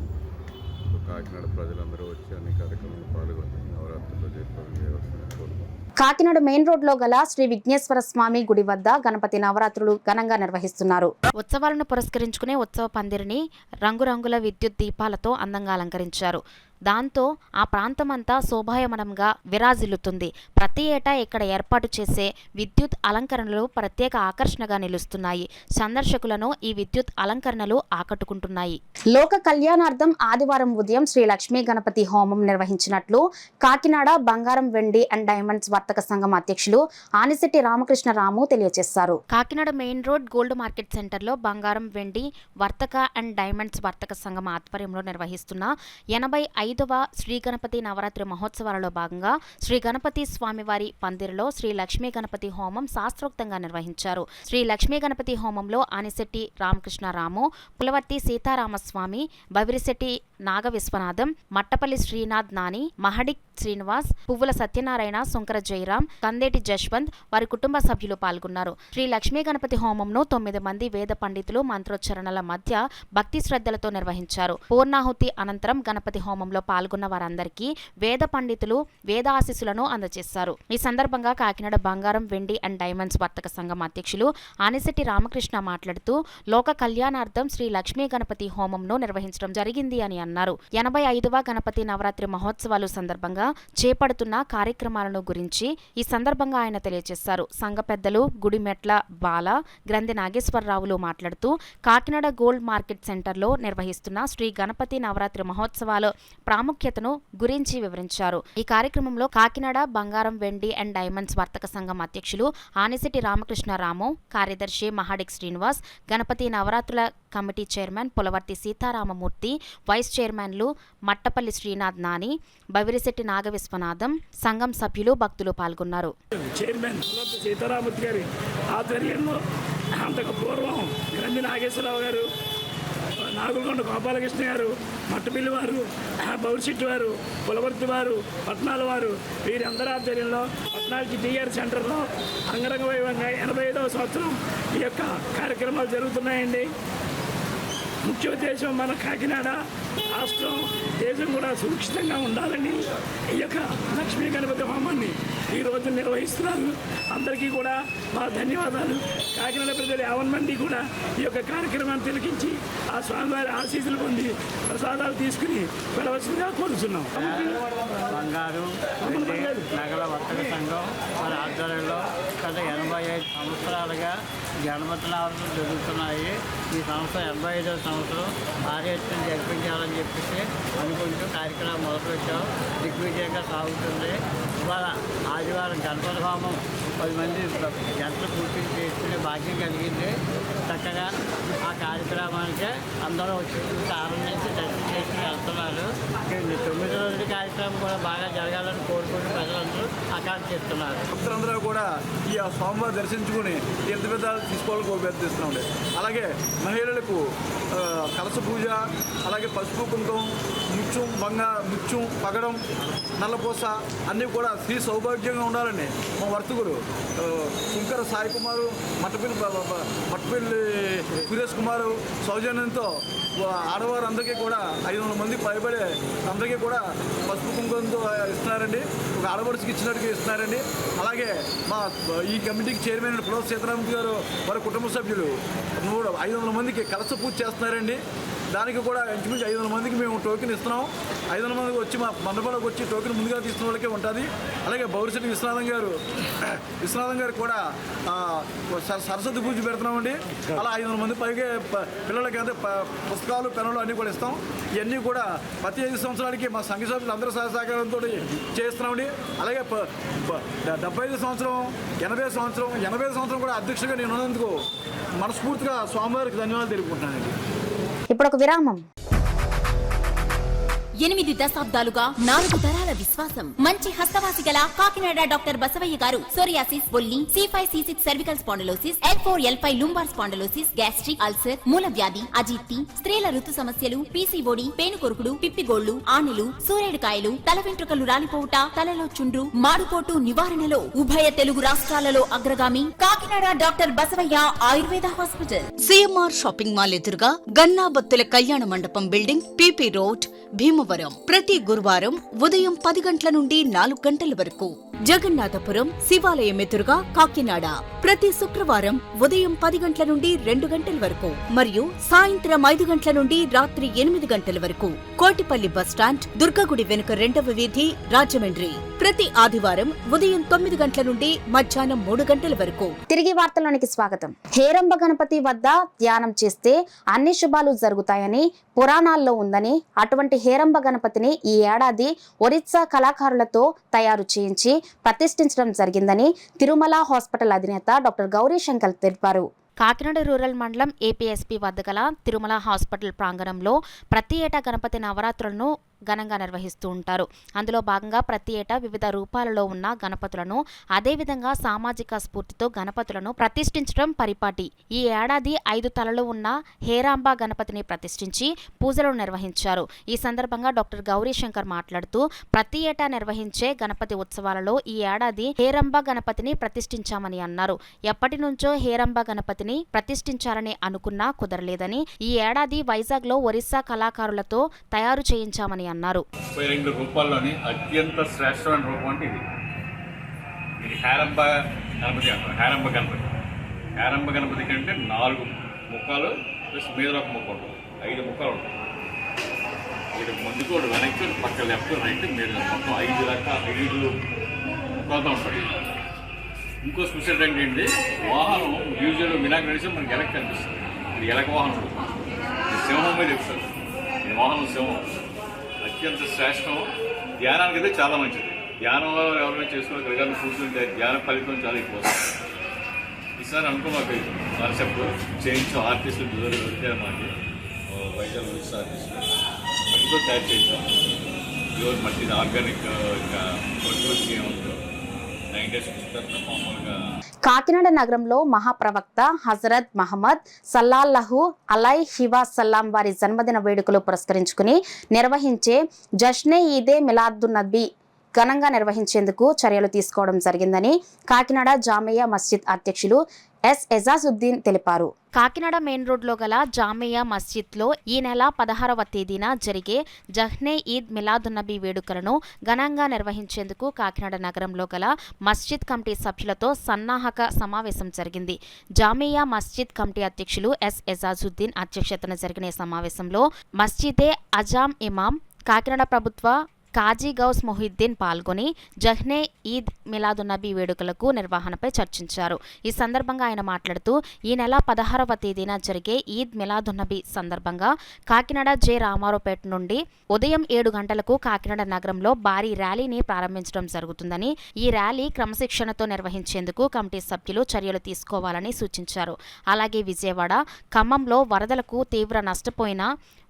సో కాకినాడ ప్రజలందరూ వచ్చి అన్ని కార్యక్రమాలు పాల్గొని నవరాత్రుల్లో జయప్రదం చేయవలసిందని కోరుకుంటున్నాను. కాకినాడ మెయిన్ రోడ్ లో గల శ్రీ విఘ్నేశ్వర స్వామి గుడి వద్ద గణపతి నవరాత్రులు ఘనంగా నిర్వహిస్తున్నారు. ఉత్సవాలను పురస్కరించుకునే ఉత్సవ పందిరిని రంగురంగుల విద్యుత్ దీపాలతో అందంగా అలంకరించారు. దాంతో ఆ ప్రాంతమంతా శోభాయమనంగా విరాజిల్లుతుంది. ప్రతి ఏటా ఇక్కడ ఏర్పాటు చేసే విద్యుత్ అలంకరణలు ప్రత్యేక ఆకర్షణగా నిలుస్తున్నాయి. సందర్శకులను ఈ విద్యుత్ అలంకరణలు ఆకట్టుకుంటున్నాయి. లోక కళ్యాణార్థం ఆదివారం ఉదయం శ్రీ లక్ష్మీ గణపతి హోమం నిర్వహించినట్లు కాకినాడ బంగారం వెండి అండ్ డైమండ్స్ వర్తక సంఘం అధ్యక్షులు ఆనిశెట్టి రామకృష్ణరాము తెలియజేశారు. Kakinada main rolled gold market సెంటర్లో బంగారం వెండి వర్తక అండ్ డైమండ్స్ వర్తక సంఘం ఆధ్వర్యంలో నిర్వహిస్తున్న 85వ శ్రీ గణపతి నవరాత్రి మహోత్సవాలలో భాగంగా శ్రీ గణపతి స్వామివారి పందిరిలో శ్రీ లక్ష్మీ గణపతి హోమం శాస్త్రోక్తంగా నిర్వహించారు. శ్రీ లక్ష్మీ గణపతి హోమంలో ఆనిశెట్టి రామకృష్ణరాము, పులవర్తి సీతారామస్వామి, బవిరిశెట్టి నాగ విశ్వనాథం, మట్టపల్లి శ్రీనాథ్ నాని, మహడిక్ శ్రీనివాస్, పువ్వుల సత్యనారాయణ, శంకర జయరాం, కందేటి జశ్వంత్ వారి కుటుంబ సభ్యులు పాల్గొన్నారు. శ్రీ లక్ష్మీ గణపతి హోమంను 9 మంది వేద పండితులు మంత్రోచ్చరణల మధ్య భక్తి శ్రద్ధలతో నిర్వహించారు. పూర్ణాహుతి అనంతరం గణపతి హోమంలో పాల్గొన్న వారందరికీ వేద పండితులు వేదాశీస్సులను అందజేశారు. ఈ సందర్భంగా కాకినాడ బంగారం వెండి అండ్ డైమండ్స్ వర్తక సంఘం అధ్యక్షులు ఆనిశెట్టి రామకృష్ణ మాట్లాడుతూ లోక కళ్యాణార్థం శ్రీ లక్ష్మీ గణపతి హోమంను నిర్వహించడం జరిగింది అని అన్నారు. 85వ గణపతి నవరాత్రి మహోత్సవాలు సందర్భంగా చేపడుతున్న కార్యక్రమాలను గురించి ఈ సందర్భంగా ఆయన తెలియజేశారు. సంఘ పెద్దలు గుడిమెట్ల బాల, గ్రంథి నాగేశ్వరరావులు మాట్లాడుతూ కాకినాడ గోల్డ్ మార్కెట్ సెంటర్లో నిర్వహిస్తున్న శ్రీ గణపతి నవరాత్రి మహోత్సవాల ప్రాముఖ్యతను గురించి వివరించారు. ఈ కార్యక్రమంలో కాకినాడ బంగారం వెండి అండ్ డైమండ్స్ వర్తక సంఘం అధ్యక్షులు ఆనిశెట్టి రామకృష్ణరాము, కార్యదర్శి మహాడిక్ శ్రీనివాస్, గణపతి నవరాత్రుల committee chairman Pulavarthi Sitaramamurthy, vice చైర్మన్లు మట్టపల్లి శ్రీనాథ్ నాని, బవిరిశెట్టి నాగ విశ్వనాథం, సంఘం సభ్యులు భక్తులు పాల్గొన్నారు. చైర్మన్ పులవర్తి సీతారామమూర్తి గారి ఆధ్వర్యంలో అంతకు పూర్వం గ్రంథి నాగేశ్వరరావు గారు, నాగులకొండ గోపాలకృష్ణ గారు, మట్టపిల్లి వారు, బౌర్శెట్టి వారు, పులవర్తి వారు, పట్నాల వారు వీరందరి ఆధ్వర్యంలో పట్నాలకి టీఆర్ సెంటర్లో అంగరంగ వైభవంగా 85వ సంవత్సరం ఈ యొక్క కార్యక్రమాలు జరుగుతున్నాయండి. ముఖ్య ఉద్దేశం మన కాకినాడ రాష్ట్రం, దేశం కూడా సురక్షితంగా ఉండాలని ఈ యొక్క లక్ష్మీ గణపతి హోమాన్ని ఈ రోజు నిర్వహిస్తున్నారు. అందరికీ కూడా మా ధన్యవాదాలు. కాకినాడ ప్రజలు 50 మంది కూడా ఈ యొక్క కార్యక్రమాన్ని తిలకించి ఆ స్వామివారి ఆశీస్సులు పొంది ప్రసాదాలు తీసుకుని వెళ్ళవలసిందిగా కోరుతున్నాం. బంగారు నగల వర్తక సంఘం వారి ఆధ్వర్యంలో గత 85 సంవత్సరాలుగా గణపతి నవరాత్రులు జరుగుతున్నాయి. ఈ సంవత్సరం 85వ సంవత్సరం భారీ ఎత్తున జరిపించాలని చెప్పేసి అనుకుంటూ కార్యక్రమం మొదలుపెట్టాం. దిగ్విజయంగా సాగుతుంది. ఇవాళ ఆదివారం గణపతి హోమం 10 మంది గంటలు పూర్తి చేసుకునే భాగ్యం కలిగింది. చక్కగా ఆ కార్యక్రమానికి అందరూ వచ్చి ఆనందించి దర్శనం చేసుకుని వెళ్తున్నారు. 9 రోజుల కార్యక్రమం కూడా బాగా జరగాలని కోరుకుని ప్రజలందరూ ఆకాంక్షిస్తున్నారు. భక్తులందరూ కూడా ఈ స్వామివారి దర్శించుకుని తీర్థవిధాలు తీసుకోవాలని కోరుతున్నాం. అలాగే మహిళలకు కలశ పూజ, అలాగే పసుపు కుంకుమ, ముత్యం పగడం, నల్లపూస అన్నీ కూడా స్త్రీ సౌభాగ్యంగా ఉండాలని మా వర్తకులు శంకర సాయి కుమారు, మట్టపల్లి సురేష్ కుమారు సౌజన్యంతో ఆడవారు అందరికీ కూడా 500 మంది పైబడే అందరికీ కూడా పసుపు కుంకుమతో ఇస్తున్నారండి. ఒక ఆడపడుచుకి ఇచ్చినట్టుగా ఇస్తున్నారండి. అలాగే మా ఈ కమిటీకి చైర్మన్ పులవర్తి సీతారామూర్తి గారు వారి కుటుంబ సభ్యులు 500 మందికి కలశ పూజ చేస్తున్నారండి. దానికి కూడా ఇంచుమించు 500 మందికి మేము టోకెన్ ఇస్తున్నాం. 500 మందికి వచ్చి మా మండపంలోకి వచ్చి టోకెన్ ముందుగా తీసుకున్న వాళ్ళకే ఉంటుంది. అలాగే బౌరిశెట్టి విశ్వనాథం గారు కూడా సరస్వతి పూజ పెడుతున్నామండి. అలా 500 మంది పైగా పిల్లలకి అంటే పుస్తకాలు, పెన్నులు అన్నీ కూడా ఇస్తాం. ఇవన్నీ కూడా ప్రతి 5 సంవత్సరాలకి మా సంఘ సభ్యులు అందరూ సహకారంతో చేస్తున్నామండి. అలాగే 75 సంవత్సరం, 80 సంవత్సరం కూడా అధ్యక్షుడిగా నేను ఉన్నందుకు మనస్ఫూర్తిగా స్వామివారికి ధన్యవాదాలు తెలుపుకుంటున్నానండి. ఇప్పుడు ఒక విరామం. 8 దశాబ్దాలుగా 4 తరాల విశ్వాసం. మంచి హస్తవాసి గల కాకినాడ డాక్టర్ బసవయ్య గారు సోరియాసిస్, బొల్లి, C5, C6 cervical spondylosis, L4, L5 lumbar spondylosis, gastric ulcer, మూల వ్యాధి, అజీర్తి, స్త్రీల ఋతు సమస్యలు, PCOD, పేనుకొరుకుడు, పిప్పిగోళ్లు, ఆనెలు, సూరేడుకాయలు, తల వెంట్రుకలు రాలిపోవుట, తలలో చుండ్రు, మాడుకోటు నివారణలో ఉభయ తెలుగు రాష్ట్రాలలో అగ్రగామి Kakinada doctor Basavayya Ayurveda hospital. CMR shopping mall ఎదురుగా గన్నాబత్తుల కళ్యాణ మండపం బిల్డింగ్, PP రోడ్, భీమవరం. ప్రతి గురువారం ఉదయం 10 గంటల నుండి 4 గంటల వరకు. జగన్నాథపురం శివాలయం ఎదురుగా కాకినాడ. ప్రతి శుక్రవారం ఉదయం 10 గంటల నుండి 2 గంటల వరకు మరియు సాయంత్రం 5 గంటల నుండి రాత్రి 8 గంటల వరకు. కోటిపల్లి బస్టాండ్, దుర్గగుడి వెనుక 2వ వీధి, రాజమండ్రి. ప్రతి ఆదివారం ఉదయం 9 గంటల నుండి మధ్యాహ్నం 3 గంటల వరకు. తిరిగి వార్తల్లోనికి స్వాగతం. హేరంబ గణపతి వద్ద ధ్యానం చేస్తే అన్ని శుభాలు జరుగుతాయని పురాణాల్లో ఉందని, అటువంటి హేరంబ గణపతిని ఈ ఏడాది ఒరిస్సా కళాకారులతో తయారు చేయించి ప్రతిష్ఠించడం జరిగిందని తిరుమల హాస్పిటల్ అధినేత డాక్టర్ గౌరీశంకర్ తెలిపారు. కాకినాడ రూరల్ మండలం ఏపీఎస్పీ వద్ద గల తిరుమల హాస్పిటల్ ప్రాంగణంలో ప్రతి ఏటా గణపతి నవరాత్రులను ఘనంగా నిర్వహిస్తూ ఉంటారు. అందులో భాగంగా ప్రతి ఏటా వివిధ రూపాలలో ఉన్న గణపతులను, అదేవిధంగా సామాజిక స్ఫూర్తితో గణపతులను ప్రతిష్ఠించడం పరిపాటి. ఈ ఏడాది 5 తలలు ఉన్న హేరాంబ గణపతిని ప్రతిష్ఠించి పూజలు నిర్వహించారు. ఈ సందర్భంగా డాక్టర్ గౌరీశంకర్ మాట్లాడుతూ, ప్రతి ఏటా నిర్వహించే గణపతి ఉత్సవాలలో ఈ ఏడాది హేరంబ గణపతిని ప్రతిష్ఠించామని అన్నారు. ఎప్పటి నుంచో హేరంబ గణపతిని ప్రతిష్ఠించాలని అనుకున్నా కుదరలేదని, ఈ ఏడాది వైజాగ్ లో ఒరిస్సా కళాకారులతో తయారు చేయించామని అన్నారు. 32 రూపాల్లోని అత్యంత శ్రేష్టమైన రూపం అంటే ఇది హేరంబ గణపతి అంటారు. హేరంబ గణపతి కంటే 4 ముఖాలు ప్లస్ మీద ఒక ముఖం ఉంటుంది. 5 ముఖాలు ఉంటాయి. ఇది ముందుకు వెనక్కి పక్క లెఫ్ట్ రైట్ మీద మొత్తం 5 ముఖాలతో ఉంటుంది. ఇంకో స్పెషల్ ఏంటంటే వాహనం యూజువల్ వినాయక నడిచి మనకి ఎలక కనిపిస్తుంది. ఇది ఎలక వాహనం ఉంటుంది. సింహం మీద చెప్తారు. ఈ వాహనం సింహం అత్యంత శ్రేష్టం. ధ్యానానికి అయితే చాలా మంచిది. ధ్యానంలో ఎవరైనా చేసుకుని గృహాన్ని కూర్చుంటే ధ్యాన ఫలితం చాలా ఎక్కువ వస్తుంది. ఈసారి అనుకో మాకు కాన్సెప్ట్ చేయించాం. ఆర్టిస్టులు దొరికారు మాకు వైజాగ్ ఒరిస్సా ఆర్టిస్టులు మట్టితో తయారు చేయించాం. ప్యూర్ మట్టి ఆర్గానిక్ ఇంకా కొట్టుకొచ్చి ఏముందో 9 days తర్వాత మామూలుగా. కాకినాడ నగరంలో మహాప్రవక్త హజరత్ మహమ్మద్ సల్లల్లాహు అలైహి వసల్లం వారి జన్మదిన వేడుకలు పురస్కరించుకుని నిర్వహించే జష్నే ఈదే మిలాదున్నబీ ఘనంగా నిర్వహించేందుకు చర్యలు తీసుకోవడం జరిగిందని కాకినాడ జామియా మస్జిద్ అధ్యక్షులు ఎస్ ఎజాజుద్దీన్ తెలిపారు. కాకినాడ మెయిన్ రోడ్లో గల జామియా మస్జిద్లో ఈ నెల 16వ తేదీన జరిగే జహ్నే ఈద్ మిలాదున్నబీ వేడుకలను ఘనంగా నిర్వహించేందుకు కాకినాడ నగరంలో గల మస్జిద్ కమిటీ సభ్యులతో సన్నాహక సమావేశం జరిగింది. జామియా మస్జిద్ కమిటీ అధ్యక్షులు ఎస్ ఎజాజుద్దీన్ అధ్యక్షతన జరిగిన సమావేశంలో మస్జిదే అజాం ఇమాం కాకినాడ ప్రభుత్వ కాజీ గౌస్ మొహిద్దీన్ పాల్గొని జహ్నే ఈద్ మిలాదున్నబీ వేడుకలకు నిర్వహణపై చర్చించారు. ఈ సందర్భంగా ఆయన మాట్లాడుతూ, ఈ నెల 16వ తేదీన జరిగే ఈద్ మిలాదున్నబీ సందర్భంగా కాకినాడ జె రామారావుపేట నుండి ఉదయం 7 గంటలకు కాకినాడ నగరంలో భారీ ర్యాలీని ప్రారంభించడం జరుగుతుందని, ఈ ర్యాలీ క్రమశిక్షణతో నిర్వహించేందుకు కమిటీ సభ్యులు చర్యలు తీసుకోవాలని సూచించారు. అలాగే విజయవాడ, ఖమ్మంలో వరదలకు తీవ్ర నష్టపోయిన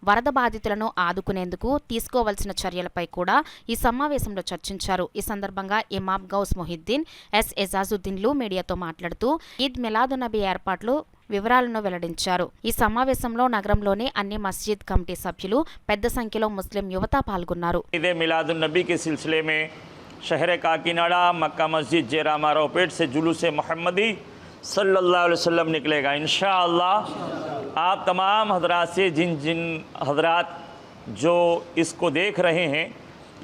వరద బాధితులను ఆదుకునేందుకు తీసుకోవాల్సిన చర్యలపై కూడా ఈ సమావేశంలో చర్చించారు. ఈ సందర్భంగా ఇమాం గౌస్ మొహిద్దీన్, ఎస్ ఎజాజుద్దీన్లు మీడియాతో మాట్లాడుతూ ఈద్ మిలాదున్నబీ ఏర్పాట్లు వివరాలను వెల్లడించారు. ఈ సమావేశంలో నగరంలోని అన్ని మస్జిద్ కమిటీ సభ్యులు పెద్ద సంఖ్యలో ముస్లిం యువత పాల్గొన్నారు. ఈద్ మిలాదున్నబీ के सिलसिले में शहर काकीनाड़ा मक्का मस्जिद जे रामारावपेट से जुलूस मोहम्मदी सल्लल्लाहु अलैहि वसल्लम निकलेगा। इंशाअल्लाह आप तमाम हजरात से जिन हजरात जो इसको देख रहे हैं,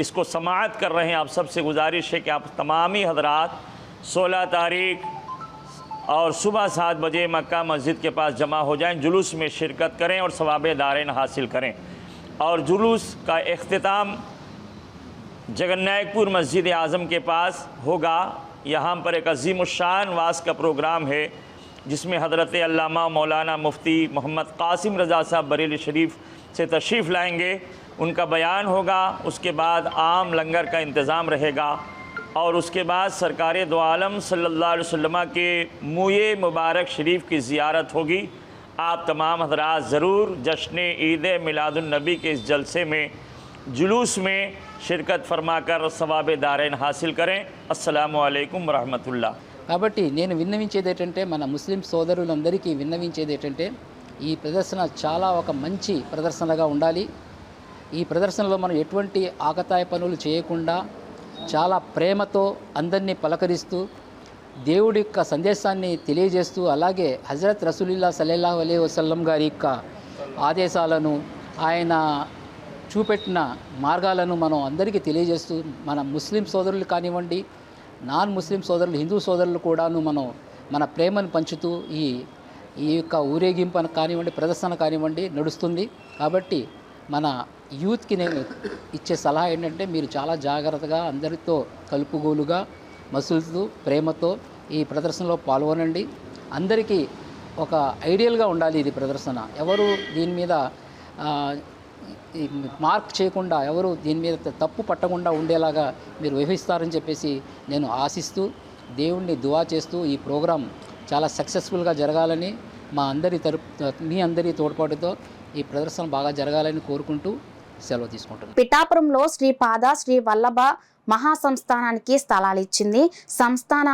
इसको समाअत कर रहे हैं, आप सबसे गुजारिश है कि आप तमामी हजरात 16 तारीख और सुबह 7 बजे मक्का मस्जिद के पास जमा हो जाएं, जुलूस में शिरकत करें और सवाब दारेन हासिल करें। और जुलूस का इख्तिताम जगन्नाथपुर मस्जिद आज़म के पास होगा। यहाँ पर एक अज़ीमुश्शान वास का प्रोग्राम है जिसमें हज़रत अल्लामा मौलाना मुफ्ती मोहम्मद कासिम रज़ा साहब बरेली शरीफ से तशरीफ़ लाएंगे, उनका बयान होगा। उसके बाद आम लंगर का इंतज़ाम रहेगा और उसके बाद सरकार दो आलम सल्लल्लाहु अलैहि वसल्लम के मुए मुबारक शरीफ की ज़ियारत होगी। आप तमाम हज़रात ज़रूर जश्न ईद मिलादुन्नबी के इस जलसे में जुलूस में शिरकत फरमाकर सवाब दारैन हासिल करें। अस्सलामु अलैकुम वरहमतुल्लाह। కాబట్టి నేను విన్నవించేది ఏంటంటే, మన ముస్లిం సోదరులందరికీ విన్నవించేది ఏంటంటే, ఈ ప్రదర్శన చాలా ఒక మంచి ప్రదర్శనగా ఉండాలి. ఈ ప్రదర్శనలో మనం ఎటువంటి ఆకతాయి పనులు చేయకుండా చాలా ప్రేమతో అందరినీ పలకరిస్తూ దేవుడి యొక్క సందేశాన్ని తెలియజేస్తూ, అలాగే హజరత్ రసూలుల్లాహ్ సల్లల్లాహు అలైహి వసల్లం గారి యొక్క ఆదేశాలను, ఆయన చూపెట్టిన మార్గాలను మనం అందరికీ తెలియజేస్తూ, మన ముస్లిం సోదరులు కానివ్వండి, నాన్ ముస్లిం సోదరులు, హిందూ సోదరులు కూడాను మనం మన ప్రేమను పంచుతూ ఈ యొక్క ఊరేగింపు కానివ్వండి, ప్రదర్శన కానివ్వండి నడుస్తుంది. కాబట్టి మన యూత్కి నేను ఇచ్చే సలహా ఏంటంటే, మీరు చాలా జాగ్రత్తగా అందరితో కలుపుగోలుగా మసులుతూ ప్రేమతో ఈ ప్రదర్శనలో పాల్గొనండి. అందరికీ ఒక ఐడియల్గా ఉండాలి ఇది ప్రదర్శన. ఎవరు దీని మీద మార్క్ చేయకుండా, ఎవరు దీని మీద తప్పు పట్టకుండా ఉండేలాగా మీరు వ్యవహరిస్తారని చెప్పేసి నేను ఆశిస్తూ, దేవుణ్ణి దువా చేస్తూ ఈ ప్రోగ్రాం చాలా సక్సెస్ఫుల్గా జరగాలని, మీ అందరి తోడ్పాటుతో ఈ ప్రదర్శన బాగా జరగాలని కోరుకుంటూ సెలవు తీసుకుంటున్నాను. పిఠాపురంలో శ్రీపాద శ్రీ వల్లభ మహాసంస్థానానికి స్థలాలు ఇచ్చింది. సంస్థాన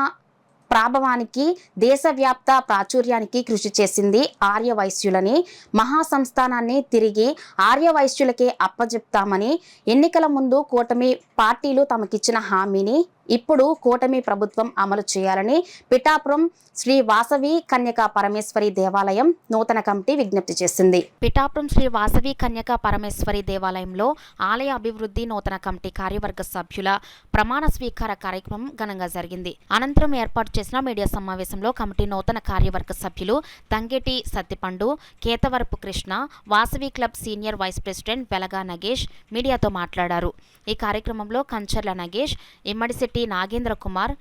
ప్రాభవానికి, దేశవ్యాప్త ప్రాచుర్యానికి కృషి చేసింది ఆర్యవైశ్యులని. మహాసంస్థానాన్ని తిరిగి ఆర్యవైశ్యులకే అప్పజెప్తామని ఎన్నికల ముందు కూటమి పార్టీలు తమకిచ్చిన హామీని ఇప్పుడు కూటమి ప్రభుత్వం అమలు చేయాలని పిఠాపురం శ్రీ వాసవి కన్యకా పరమేశ్వరి దేవాలయం నూతన కమిటీ విజ్ఞప్తి చేసింది. పిఠాపురం శ్రీ వాసవి కన్యకా పరమేశ్వరి దేవాలయంలో ఆలయ అభివృద్ధి నూతన కమిటీ కార్యవర్గ సభ్యుల ప్రమాణ స్వీకార కార్యక్రమం ఘనంగా జరిగింది. అనంతరం ఏర్పాటు చేసిన మీడియా సమావేశంలో కమిటీ నూతన కార్యవర్గ సభ్యులు Tangeti Sattipandu, Ketavarapu Krishna, Vasavi club senior vice president Velaga Nagesh మీడియాతో మాట్లాడారు. ఈ కార్యక్రమంలో కంచర్ల నగేష్, ఇమ్మడిశెట్టి నాగేంద్ర కుమార్,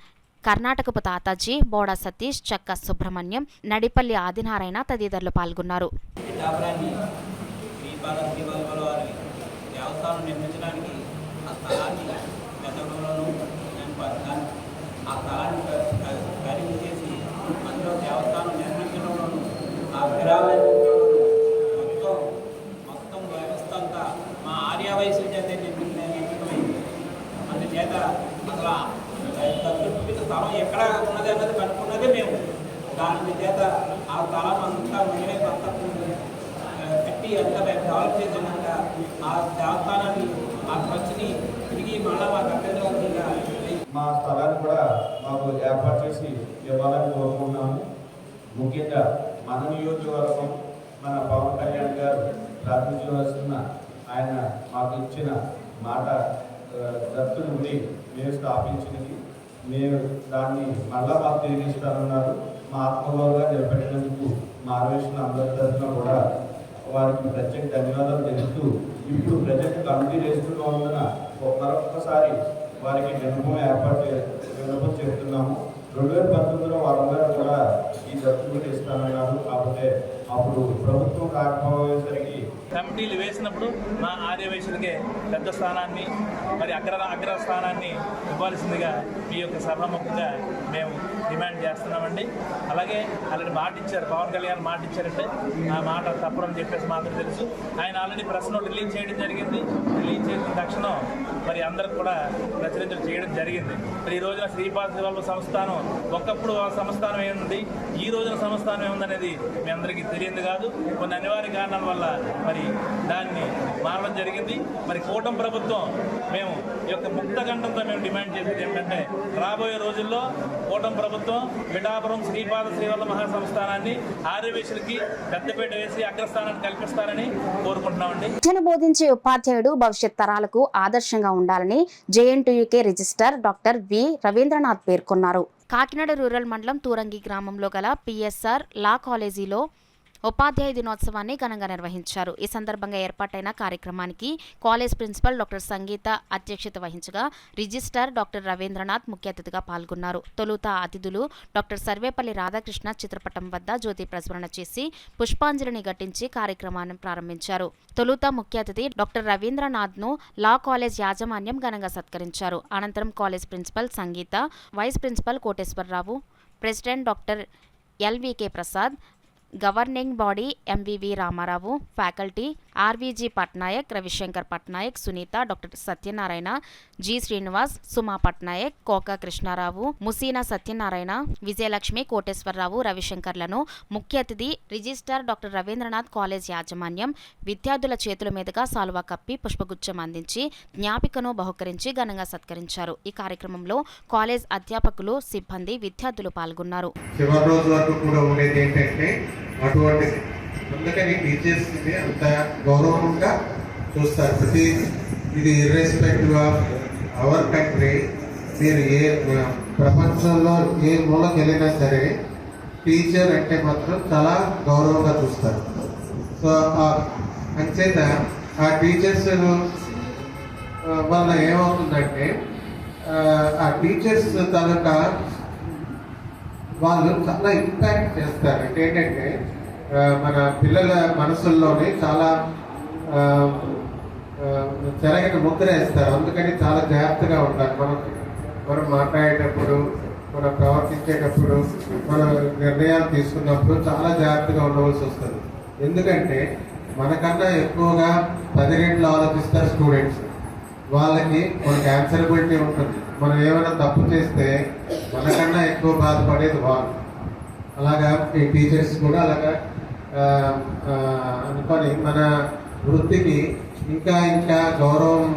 కర్ణాటకపు తాతాజీ, బోడా సతీష్, చక్క సుబ్రహ్మణ్యం, నడిపల్లి ఆదినారాయణ తదితరులు పాల్గొన్నారు. మొత్తం వ్యవస్థ అంతా మా ఆర్యవైశ్య చేత నిర్మితమైంది. అందుచేత అసలు స్థలం ఎక్కడ ఉన్నది అన్నది కనుక్కున్నదే మేము. దాని చేత ఆ స్థలం అంతా మేమే కట్టి అంతా డెవలప్ చేసినాక ఆ దేవస్థానాన్ని, ఆ ఖర్చుని తిరిగి మళ్ళా మాకు అక్కడే మా స్థలాన్ని కూడా మాకు ఏర్పాటు చేసి ఇవ్వాలని కోరుకుంటున్నాము. ముఖ్యంగా మన నియోజకవర్గం, మన పవన్ కళ్యాణ్ గారు ప్రాతినిధ్యం వస్తున్న ఆయన మాకు ఇచ్చిన మాట దత్తుడు ఉండి మేము స్థాపించినది, మేము దాన్ని మళ్ళా మాకు తిరిగిస్తానన్నారు. మా ఆత్మగౌరవంగా నిలబెట్టినందుకు మా ఆర్వేషణ అందరి తరఫున కూడా వారికి ప్రత్యేక ధన్యవాదాలు తెలుపుతూ, ఇప్పుడు ప్రజెంట్ కమిటీ వేస్తున్నందున మరొకసారి వారికి విన్నపం చేస్తున్నాము. 2019లో వారందరూ కూడా ఈ దత్తుడు ఇస్తానన్నారు. కాకపోతే అప్పుడు ప్రభుత్వం రాకపోయేసరికి కమిటీలు వేసినప్పుడు మా ఆర్యవైశ్యులకే పెద్ద స్థానాన్ని, మరి అగ్ర స్థానాన్ని ఇవ్వాల్సిందిగా మీ యొక్క సభాముఖంగా మేము డిమాండ్ చేస్తున్నామండి. అలాగే ఆల్రెడీ మాట ఇచ్చారు, పవన్ కళ్యాణ్ మాట ఇచ్చారంటే ఆ మాట తప్పని చెప్పేసి మాత్రం తెలుసు. ఆయన ఆల్రెడీ ప్రెస్ నోట్ రిలీజ్ చేయడం జరిగింది. రిలీజ్ చేసిన తక్షణం మరి అందరికి కూడా ప్రచురించడం చేయడం జరిగింది. మరి ఈ రోజున శ్రీపాద శివల్వ సంస్థానం ఒకప్పుడు సంస్థానం ఏముంది, ఈ రోజున సంస్థానం ఏముందనేది మీ అందరికీ తెలియదు కాదు. కొన్ని అనివార్య కారణాల వల్ల మరి దాన్ని మారడం జరిగింది. మరి కూటమి ప్రభుత్వం మేము ఈ యొక్క ముక్తకంఠంతో మేము డిమాండ్ చేసేది ఏమిటంటే, రాబోయే రోజుల్లో కూటమి ప్రభుత్వం పిఠాపురం శ్రీపాద శ్రీవల్ల మహాసంస్థానాన్ని ఆర్యవైశ్యులకి పెద్దపేట వేసి అగ్రస్థానాన్ని కల్పిస్తారని కోరుకుంటున్నామండి. విద్యను బోధించే ఉపాధ్యాయుడు భవిష్యత్ తరాలకు ఆదర్శంగా ఉండాలని JNTUK register doctor V Ravindranath పేర్కొన్నారు. కాకినాడ రూరల్ మండలం తూరంగి గ్రామంలో గల పిఎస్ఆర్ లా కాలేజీలో ఉపాధ్యాయ దినోత్సవాన్ని ఘనంగా నిర్వహించారు. ఈ సందర్భంగా ఏర్పాటైన కార్యక్రమానికి కాలేజ్ ప్రిన్సిపల్ డాక్టర్ సంగీత అధ్యక్షత వహించగా రిజిస్ట్రార్ డాక్టర్ రవీంద్రనాథ్ ముఖ్య అతిథిగా పాల్గొన్నారు. తొలుత అతిథులు డాక్టర్ సర్వేపల్లి రాధాకృష్ణ చిత్రపటం వద్ద జ్యోతి ప్రజ్వలన చేసి పుష్పాంజలిని ఘటించి కార్యక్రమాన్ని ప్రారంభించారు. తొలుత ముఖ్య అతిథి డాక్టర్ రవీంద్రనాథ్ను లా కాలేజ్ యాజమాన్యం ఘనంగా సత్కరించారు. అనంతరం college principal Sangeetha, vice principal Koteswararao, president doctor LVK Prasad, governing body MVV Ramarao, faculty RVG Patnaik, Ravishankar Patnaik, Sunitha, doctor Satyanarayana, G Srinivas, Suma Patnaik, Koka Krishnarao, ముసీనా Satyanarayana, Vijayalakshmi, Koteswararao, రవిశంకర్లను ముఖ్య అతిథి రిజిస్ట్రార్ డాక్టర్ రవీంద్రనాథ్ కాలేజ్ యాజమాన్యం విద్యార్థుల చేతుల మీదుగా సాలువా కప్పి పుష్పగుచ్చం అందించి జ్ఞాపికను బహుకరించి ఘనంగా సత్కరించారు. ఈ కార్యక్రమంలో కాలేజ్ అధ్యాపకులు, సిబ్బంది, విద్యార్థులు పాల్గొన్నారు. అటువంటి అందుకని టీచర్స్ని అంత గౌరవంగా చూస్తారు. ప్రతి ఇది ఇర్రెస్పెక్టివ్ ఆఫ్ అవర్ కంట్రీ, మీరు ప్రపంచంలో ఏ మూలకి వెళ్ళినా సరే టీచర్ అంటే మాత్రం చాలా గౌరవంగా చూస్తారు. సో అంచేత ఆ టీచర్స్ వల్ల ఏమవుతుందంటే ఆ టీచర్స్ తాలూకా వాళ్ళు చాలా ఇంపాక్ట్ చేస్తారు. అంటే ఏంటంటే మన పిల్లల మనసుల్లోనే చాలా చెరగని ముద్ర వేస్తారు. అందుకని చాలా జాగ్రత్తగా ఉండాలి. మనం మాట్లాడేటప్పుడు, మనం ప్రవర్తించేటప్పుడు, మన నిర్ణయాలు తీసుకున్నప్పుడు చాలా జాగ్రత్తగా ఉండవలసి వస్తుంది. ఎందుకంటే మనకన్నా ఎక్కువగా 10 రెట్లు ఆలోచిస్తారు స్టూడెంట్స్. వాళ్ళకి మనకి ఆన్సరబిలిటీ ఉంటుంది. మనం ఏమైనా తప్పు చేస్తే మనకన్నా ఎక్కువ బాధపడేది వాళ్ళు. అలాగా ఈ టీచర్స్ కూడా అలాగా అనుకొని మన వృత్తికి ఇంకా ఇంకా గౌరవం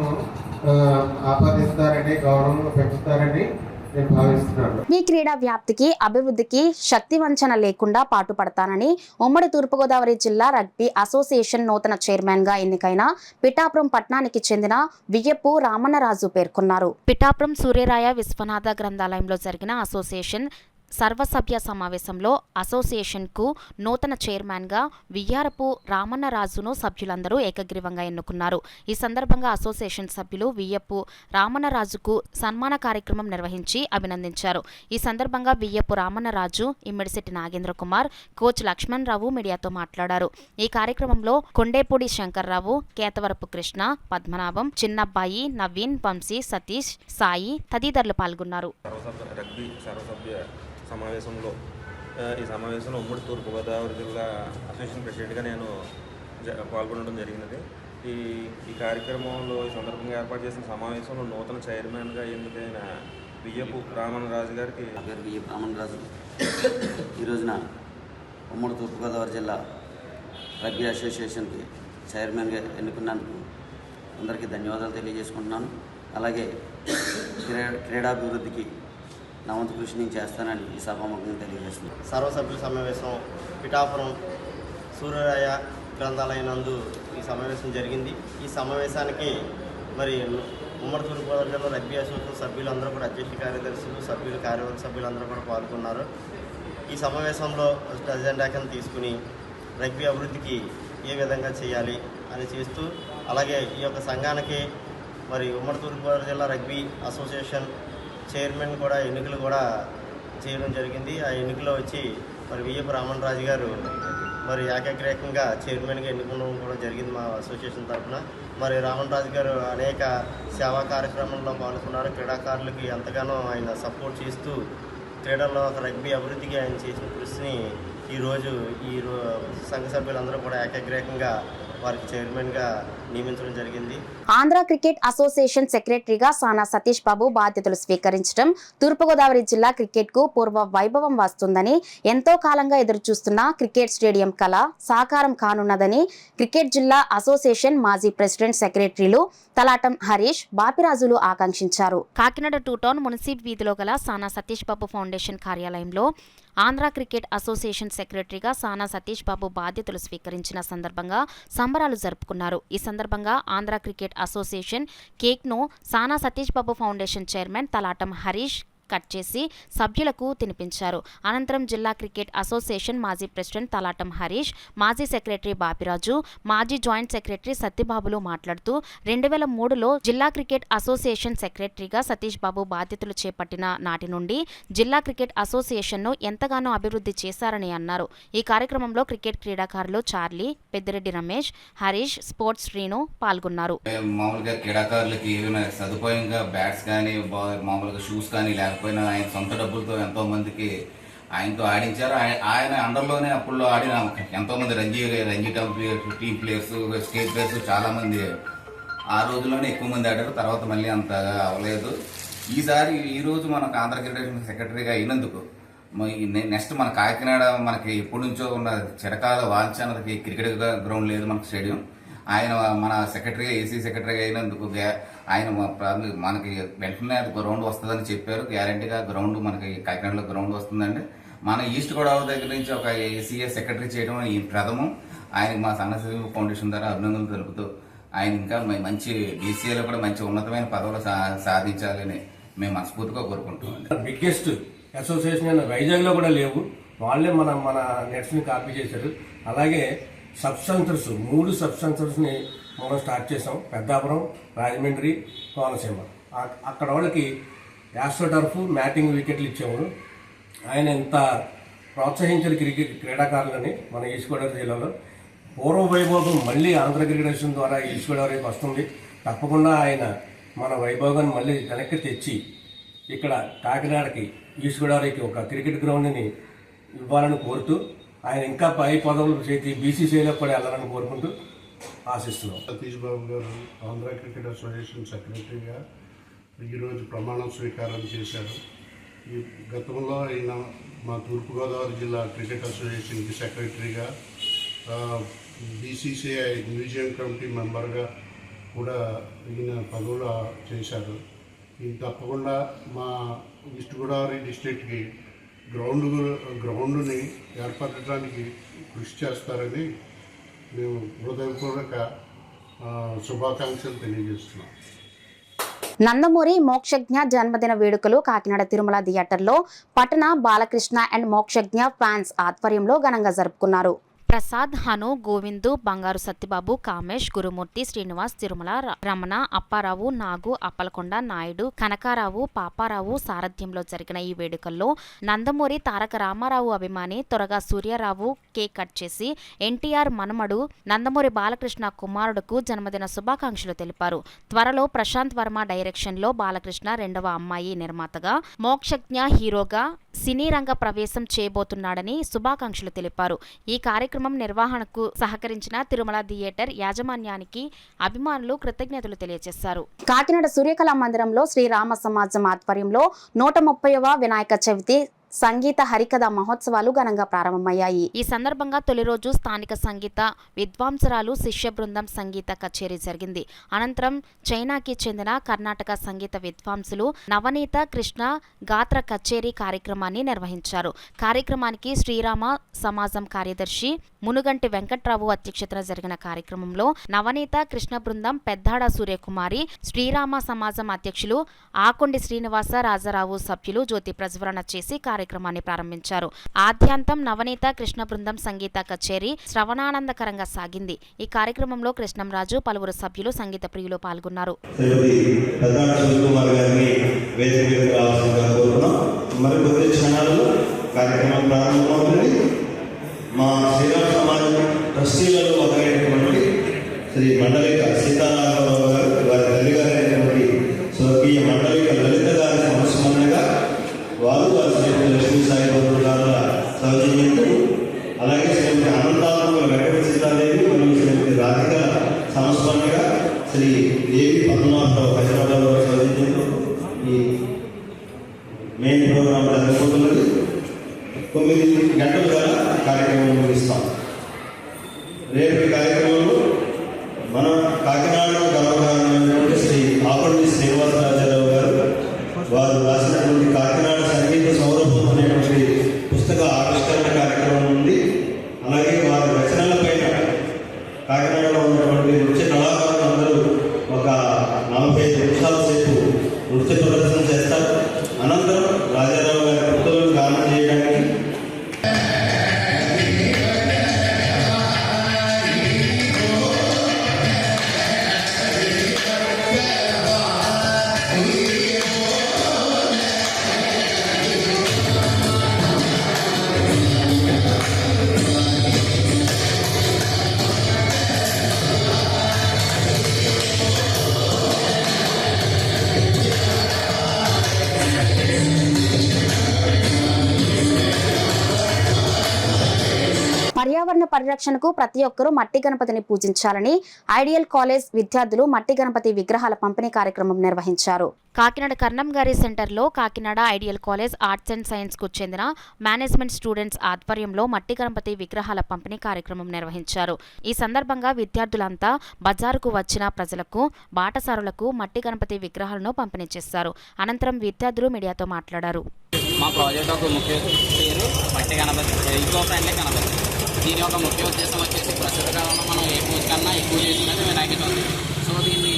ఆపాదిస్తారని, గౌరవం పెంచుతారని నేను భావిస్తున్నాను. మీ క్రీడా వ్యాప్తికి అభివృద్ధికి శక్తి వంచన లేకుండా పాటుపడతానని ఉమ్మడి తూర్పుగోదావరి జిల్లా రగ్బీ అసోసియేషన్ నూతన చైర్మన్ గా ఎన్నికైన పిఠాపురం పట్టణానికి చెందిన వియ్యపు రామన్నరాజు పేర్కొన్నారు. పిఠాపురం సూర్యరాయ విశ్వనాథ గ్రంథాలయంలో జరిగిన అసోసియేషన్ సర్వసభ్య సమావేశంలో అసోసియేషన్కు నూతన చైర్మన్గా వియ్యారపు రామన్నరాజును సభ్యులందరూ ఏకగ్రీవంగా ఎన్నుకున్నారు. ఈ సందర్భంగా అసోసియేషన్ సభ్యులు వియ్యపు రామన్నరాజుకు సన్మాన కార్యక్రమం నిర్వహించి అభినందించారు. ఈ సందర్భంగా వియ్యపు రామన్నరాజు, ఇమ్మిడిశెట్టి నాగేంద్ర కుమార్, కోచ్ లక్ష్మణ్ రావు మీడియాతో మాట్లాడారు. ఈ కార్యక్రమంలో కొండేపూడి శంకర్రావు, కేతవరపు కృష్ణ, పద్మనాభం, చిన్నబ్బాయి, నవీన్, వంశీ, సతీష్, సాయి తదితరులు పాల్గొన్నారు. సమావేశంలో ఈ సమావేశంలో ఉమ్మడి తూర్పుగోదావరి జిల్లా అసోసియేషన్ ప్రెసిడెంట్గా నేను పాల్గొనడం జరిగినది. ఈ కార్యక్రమంలో ఈ సందర్భంగా ఏర్పాటు చేసిన సమావేశంలో నూతన చైర్మన్గా ఎన్నికైన వియ్యపు రామన్నరాజు గారికి, నా పేరు వియ్యపు రామన్నరాజు, ఈ రోజున ఉమ్మడి తూర్పుగోదావరి జిల్లా రగ్బీ అసోసియేషన్కి చైర్మన్గా ఎన్నుకున్నందుకు అందరికీ ధన్యవాదాలు తెలియజేసుకుంటున్నాను. అలాగే క్రీడాభివృద్ధికి నా వంతు కృషి నేను చేస్తానని ఈ సభాముఖంగా తెలియజేస్తున్నాను. సర్వసభ్యుల సమావేశం పిఠాపురం సూర్యరాయ గ్రంథాలయం నందు ఈ సమావేశం జరిగింది. ఈ సమావేశానికి మరి ఉమ్మడి తూర్పుగోదావరి జిల్లా రగ్బీ అసోసియేషన్ సభ్యులందరూ కూడా, అధ్యక్ష కార్యదర్శులు, సభ్యులు, కార్యవర్గ సభ్యులందరూ కూడా పాల్గొన్నారు. ఈ సమావేశంలో అజెండా కింద తీసుకుని రగ్బీ అభివృద్ధికి ఏ విధంగా చేయాలి అని చేస్తూ, అలాగే ఈ యొక్క సంఘానికి మరి ఉమ్మడి తూర్పుగోదావరి జిల్లా రగ్బీ అసోసియేషన్ చైర్మన్ కూడా ఎన్నికలు కూడా చేయడం జరిగింది. ఆ ఎన్నికలో వచ్చి మరి వియ్యపు రామన్నరాజు గారు మరి ఏకగ్రీవంగా చైర్మన్గా ఎన్నుకోవడం కూడా జరిగింది మా అసోసియేషన్ తరఫున. మరి రామన్నరాజు గారు అనేక సేవా కార్యక్రమాల్లో పాల్గొన్నారు. క్రీడాకారులకి ఎంతగానో ఆయన సపోర్ట్ చేస్తూ క్రీడల్లో రగ్బీ అభివృద్ధికి ఆయన చేసిన కృషిని ఈరోజు సంఘ సభ్యులందరూ కూడా ఏకగ్రీవంగా వారికి చైర్మన్గా నియమించడం జరిగింది. ఆంధ్ర క్రికెట్ అసోసియేషన్ సెక్రటరీగా సానా సతీష్ బాబు బాధ్యతలు స్వీకరించడం తూర్పుగోదావరి జిల్లా క్రికెట్ కు పూర్వ వైభవం వస్తుందని, ఎంతో కాలంగా ఎదురుచూస్తున్న క్రికెట్ స్టేడియం కళ సాకారం కానున్నదని క్రికెట్ జిల్లా అసోసియేషన్ మాజీ ప్రెసిడెంట్ సెక్రటరీలు తలాటం హరీష్, బాపిరాజులు ఆకాంక్షించారు. కాకినాడ 2 టౌన్ మున్సిప్ వీధిలో గల సానా సతీష్ బాబు ఫౌండేషన్ కార్యాలయంలో ఆంధ్ర క్రికెట్ అసోసియేషన్ సెక్రటరీగా సానా సతీష్ బాబు బాధ్యతలు స్వీకరించిన సందర్భంగా సంబరాలు జరుపుకున్నారు. ఈ సందర్భంగా ఆంధ్ర క్రికెట్ అసోసియేషన్ కేక్ను Sana Satish Babu foundation chairman Talatam Harish cut చేసి సభ్యులకు తినిపించారు. అనంతరం జిల్లా క్రికెట్ అసోసియేషన్ మాజీ ప్రెసిడెంట్ తలాటం హరీష్, మాజీ సెక్రటరీ బాపిరాజు, మాజీ జాయింట్ సెక్రటరీ సత్యబాబులు మాట్లాడుతూ 2003లో జిల్లా క్రికెట్ అసోసియేషన్ సెక్రటరీగా సతీష్ బాబు బాధ్యతలు చేపట్టిన నాటి నుండి జిల్లా క్రికెట్ అసోసియేషన్ను ఎంతగానో అభివృద్ధి చేశారని అన్నారు. ఈ కార్యక్రమంలో క్రికెట్ క్రీడాకారులు చార్లీ, పెద్దిరెడ్డి రమేష్, హరీష్, స్పోర్ట్స్ శ్రీను పాల్గొన్నారు. మామూలుగా క్రీడాకారులకి ఏమైనా సదుపాయంగా బ్యాట్స్ కానీ మామూలుగా షూస్ కానీ లేకపోయినా ఆయన సొంత డబ్బులతో ఎంతో మందికి ఆయనతో ఆడించారు. ఆయన అండర్లోనే అప్పుడు ఆడిన ఎంతో మంది Ranji team players, state players చాలా మంది ఆ రోజుల్లోనే ఎక్కువ మంది ఆడారు. తర్వాత మళ్ళీ అంత అవ్వలేదు. ఈ రోజు మనకు ఆంధ్ర క్రికెట్ సెక్రటరీగా అయినందుకు నెక్స్ట్ మన కాకినాడ మనకి ఎప్పటి నుంచో ఉన్న చిరకాల వాంఛ అన్నది క్రికెట్ గ్రౌండ్ లేదు మనకు స్టేడియం. ఆయన మన సెక్రటరీగా ఏసీ సెక్రటరీగా అయినందుకు ఆయన మనకి వెంటనే గ్రౌండ్ వస్తుందని చెప్పారు. గ్యారంటీగా గ్రౌండ్ మనకి కాకినాడలో గ్రౌండ్ వస్తుందండి. మన ఈస్ట్ గోదావరి దగ్గర నుంచి ఒక ఏసీఏ సెక్రటరీ చేయడం ఈ ప్రథమం. ఆయనకి మా సన్నసి ఫౌండేషన్ ద్వారా అభినందనలు తెలుపుతూ ఆయన ఇంకా మంచి డీసీఏలో కూడా మంచి ఉన్నతమైన పదవులు సాధించాలని మేము మనస్ఫూర్తిగా కోరుకుంటామండి. బిగ్గెస్ట్ అసోసియేషన్ అయిన వైజాగ్లో కూడా లేవు, వాళ్ళే మన నెట్స్ని కాపీ చేశారు. అలాగే సబ్స్టెన్సర్స్ 3 సబ్స్టెన్సర్స్ని మనం స్టార్ట్ చేసాం. పెద్దాపురం, రాజమండ్రి, కోనసీమ. అక్కడ వాళ్ళకి యాస్ట్రోటర్ఫ్, మ్యాటింగ్ వికెట్లు ఇచ్చాము. ఆయన ఎంత ప్రోత్సహించిన క్రీడాకారులని మన ఈస్ట్ గోదావరి జిల్లాలో. పూర్వ వైభోగం మళ్ళీ ఆంధ్ర క్రికెట్ ద్వారా ఈస్ట్ గోదావరికి వస్తుంది. తప్పకుండా ఆయన మన వైభోగాన్ని మళ్ళీ వెనక్కి తెచ్చి ఇక్కడ కాకినాడకి, ఈస్ట్ గోదావరికి ఒక క్రికెట్ గ్రౌండ్ని ఇవ్వాలని కోరుతూ, ఆయన ఇంకా పై పదవులు చేతి బీసీసీఐలో కూడా వెళ్ళాలని కోరుకుంటూ ఆశిస్తున్నాం. సతీష్ బాబు గారు ఆంధ్ర క్రికెట్ అసోసియేషన్ సెక్రటరీగా ఈరోజు ప్రమాణ స్వీకారం చేశారు. ఈ గతంలో ఆయన మా తూర్పుగోదావరి జిల్లా క్రికెట్ అసోసియేషన్కి సెక్రటరీగా, బీసీసీఐ మ్యూజియం కమిటీ మెంబర్గా కూడా ఈయన పదవులు చేశారు. ఈయన తప్పకుండా మా ఈస్ట్ గోదావరి డిస్ట్రిక్ట్కి గ్రౌండ్ని ఏర్పరచడానికి కృషి చేస్తారని మేము హృదయపూర్వక శుభాకాంక్షలు తెలియజేస్తున్నాం. నందమూరి మోక్షజ్ఞ జన్మదిన వేడుకలు కాకినాడ తిరుమల థియేటర్లో పట్టణ బాలకృష్ణ అండ్ మోక్షజ్ఞ ఫ్యాన్స్ ఆధ్వర్యంలో ఘనంగా జరుపుకున్నారు. ప్రసాద్, హను, గోవిందు, బంగారు సత్యబాబు, కామేష్, గురుమూర్తి, శ్రీనివాస్, తిరుమల, రమణ, అప్పారావు, నాగు, అప్పలకొండ, నాయుడు, కనకారావు, పాపారావు సారథ్యంలో జరిగిన ఈ వేడుకల్లో నందమూరి తారక రామారావు అభిమాని త్వరగా సూర్యారావు కేక్ కట్ చేసి ఎన్టీఆర్ మనమడు నందమూరి బాలకృష్ణ కుమారుడుకు జన్మదిన శుభాకాంక్షలు తెలిపారు. త్వరలో ప్రశాంత్ వర్మ డైరెక్షన్లో బాలకృష్ణ 2వ అమ్మాయి నిర్మాతగా, మోక్షజ్ఞ హీరోగా సినీ రంగ ప్రవేశం చేయబోతున్నాడని శుభాకాంక్షలు తెలిపారు. ఈ కార్యక్రమం నిర్వహణకు సహకరించిన తిరుమల థియేటర్ యాజమాన్యానికి అభిమానులు కృతజ్ఞతలు తెలియజేశారు. కాకినాడ సూర్యకళా మందిరంలో శ్రీరామ సమాజం ఆధ్వర్యంలో 130వ వినాయక చవితి సంగీత హరికథ మహోత్సవాలు ఘనంగా ప్రారంభమయ్యాయి. ఈ సందర్భంగా తొలి రోజు స్థానిక సంగీత విద్వాంసరాలు శిష్య బృందం సంగీత కచేరీ జరిగింది. అనంతరం చైనాకి చెందిన కర్ణాటక సంగీత విద్వాంసులు నవనీత కృష్ణ గాత్ర కచేరీ కార్యక్రమాన్ని నిర్వహించారు. కార్యక్రమానికి శ్రీరామ సమాజం కార్యదర్శి మునుగంటి వెంకట్రావు అధ్యక్షతన జరిగిన కార్యక్రమంలో నవనీత కృష్ణ బృందం పెద్దాడ సూర్యకుమారి, శ్రీరామ సమాజం అధ్యక్షులు ఆకొండి శ్రీనివాస రాజారావు సభ్యులు జ్యోతి ప్రజ్వలన చేసి కార్యక్రమాన్ని ప్రారంభించారు. ఆద్యాంతం నవనీత కృష్ణ బృందం సంగీత కచేరీ శ్రవణానందకరంగా సాగింది. ఈ కార్యక్రమంలో కృష్ణంరాజు, పలువురు సభ్యులు, సంగీత ప్రియులు పాల్గొన్నారు. మా శ్రీరామ సమాజం ట్రస్టీలలో ఒకరైనటువంటి శ్రీ మండలిక సీతారామరావు గారు, వారి తల్లిగారైనటువంటి స్వర్గీయ మండలిక లలిత గారి సంస్మరణగా వారు శ్రీమతి లక్ష్మీ సాయిబాబు గారు సౌజన్యంతో, అలాగే శ్రీమతి అనంతాపురం వెంకట సీతాదేవి మరియు శ్రీమతి రాధిక సంస్మరణగా శ్రీ దేవి పద్మనాభరావు హైదరాబాద్ వారి సౌజన్యంతో ఈ మెయిన్ ప్రోగ్రాం జరుగుతున్నది. 9 గంటల ద్వారా కార్యక్రమం ముగిస్తాం. రేపు కార్యక్రమంలో మన కాకినాడ గర్వకారణమైనటువంటి శ్రీ ఆకొండి శ్రీనివాస రాజారావు గారు వారు రాసినటువంటి కాకినాడ సంగీత సౌరభం అనేటువంటి పుస్తక ఆవిష్కరణ కార్యక్రమం ఉంది. అలాగే వారి రచనల పైన కాకినాడలో ఉన్నటువంటి నృత్య కళాకారులు అందరూ ఒక 45 నిమిషాల సేపు నృత్య ప్రదర్శన చేస్తారు. అనంతరం రాజారావు గారి కృతులను గానం చేయడానికి పర్యావరణ పరిరక్షణకు ప్రతి ఒక్కరూ మట్టి గణపతిని పూజించాలని ఐడియల్ కాలేజ్ విద్యార్థులు మట్టి గణపతి విగ్రహాల పంపిణీ కార్యక్రమం నిర్వహించారు. కాకినాడ కర్ణంగారి సెంటర్లో Kakinada ideal college arts and science కు చెందిన మేనేజ్మెంట్ స్టూడెంట్స్ ఆధ్వర్యంలో మట్టి గణపతి విగ్రహాల పంపిణీ కార్యక్రమం నిర్వహించారు. ఈ సందర్భంగా విద్యార్థులంతా బజారుకు వచ్చిన ప్రజలకు, బాటసారులకు మట్టి గణపతి విగ్రహాలను పంపిణీ చేశారు. అనంతరం విద్యార్థులు మీడియాతో మాట్లాడారు. మా ప్రాజెక్ట్ ఒక ముఖ్య పేరు మట్టి గణపతి, ఈకో ఫ్రెండ్లీ గణపతి. దీని యొక్క ముఖ్య ఉద్దేశం వచ్చేసి ప్రస్తుత కాలంలో మనం ఏ పూజ కన్నా ఎక్కువ చేసినట్టు వినాయక చవితి. సో దీన్ని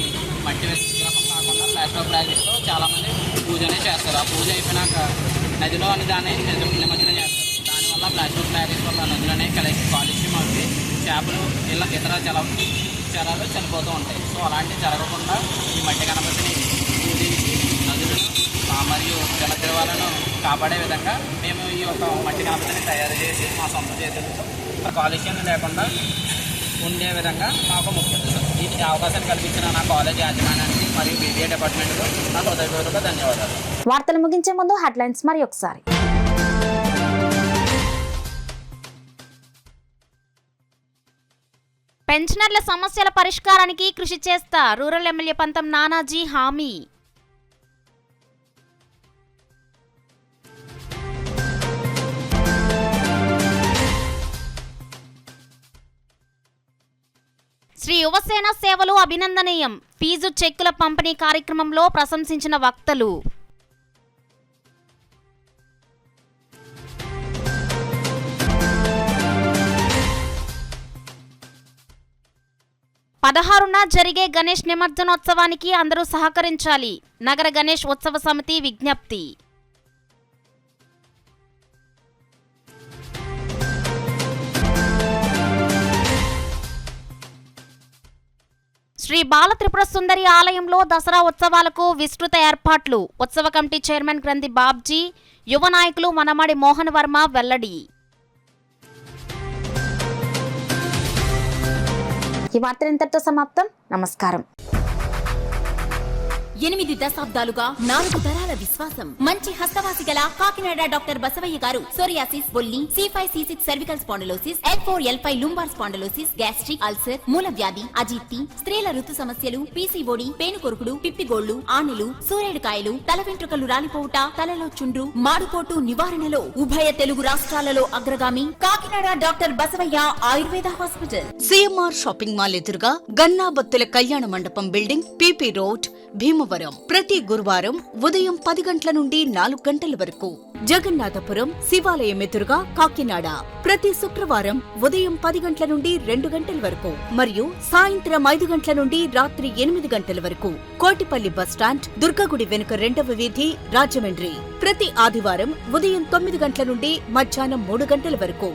మట్టి విగ్రహం కాకుండా ప్లాస్టర్ ప్రాజెక్ట్తో చాలామంది పూజ పూజనే చేస్తారు. ఆ పూజ అయిపోయినాక నదిలో దాన్ని నిమజ్జనం చేస్తారు. దానివల్ల ప్లాస్టిక్ బ్యాగేజ్ వల్ల నదిలోనే కాలుష్యం అవుతుంది. చేపలు ఇలా ఇతర చరాలు చనిపోతూ ఉంటాయి. సో అలాంటివి జరగకుండా ఈ మట్టి గణపతిని పూజించి నదులను మరియు జలద్రవాలను కాపాడే విధంగా మేము ఈ యొక్క మట్టి గణపతిని తయారు చేసి మా సొంత చేతులతో కాలుష్యం లేకుండా ఉండే విధంగా మాకు ముఖ్య ఉద్దేశం. ఈ అవకాశాన్ని కల్పించిన నా కాలేజ్ యాజమాన్యానికి మరియు బీబీఏ డిపార్ట్మెంట్కు నా హృదయపూర్వక ధన్యవాదాలు. వార్తలు ముగించే ముందు హెడ్లైన్స్ మరి ఒకసారి. పెన్షనర్ల సమస్యల పరిష్కారానికి కృషి చేస్తా రూరల్ ఎమ్మెల్యే పంతం నానాజీ హామీ. శ్రీ యువసేన సేవలు అభినందనీయం. ఫీజు చెక్కుల పంపిణీ కార్యక్రమంలో ప్రశంసించిన వక్తలు. పదహారున జరిగే గణేష్ నిమజ్జనోత్సవానికి అందరూ సహకరించాలి. నగర గణేష్ ఉత్సవ సమితి విజ్ఞప్తి. శ్రీ బాల త్రిపుర సుందరి ఆలయంలో దసరా ఉత్సవాలకు విస్తృత ఏర్పాట్లు. ఉత్సవ కమిటీ చైర్మన్ గ్రంథి బాబ్జీ, యువ నాయకులు మనమడి మోహన్ వర్మ వెల్లడి. ఈ వార్తలు ఇంతటితో సమాప్తం. నమస్కారం. 8 దశాబ్దాలుగా 4 తరాల విశ్వాసం. మంచి హస్తవాసి గల కాకినాడ డాక్టర్ బసవయ్య గారు సోరియాసిస్, బొల్లి, C5, C6 cervical spondylosis, L4, L5 lumbar spondylosis, gastric ulcer, మూల వ్యాధి, అజీర్తి, స్త్రీల ఋతు సమస్యలు, PCOD, పేనుకొరుకుడు, పిప్పిగోళ్లు, ఆనెలు, సూరేడుకాయలు, తల వెంట్రుకలు రాలిపోవుట, తలలో చుండ్రు, మాడుకోటు నివారణలో ఉభయ తెలుగు రాష్ట్రాలలో అగ్రగామి Kakinada doctor Basavayya Ayurveda hospital. CMR shopping mall ఎదురుగా గన్నాబత్తుల కళ్యాణ మండపం బిల్డింగ్, PP రోడ్, భీమవరం. ప్రతి గురువారం ఉదయం 10 గంటల నుండి 4 గంటల వరకు. జగన్నాథపురం శివాలయం ఎదురుగా కాకినాడ ప్రతి శుక్రవారం ఉదయం 10 గంటల నుండి 2 గంటల వరకు మరియు సాయంత్రం 5 గంటల నుండి రాత్రి 8 గంటల వరకు. కోటిపల్లి బస్టాండ్, దుర్గగుడి వెనుక 2వ వీధి, రాజమండ్రి ప్రతి ఆదివారం ఉదయం 9 గంటల నుండి మధ్యాహ్నం 3 గంటల వరకు.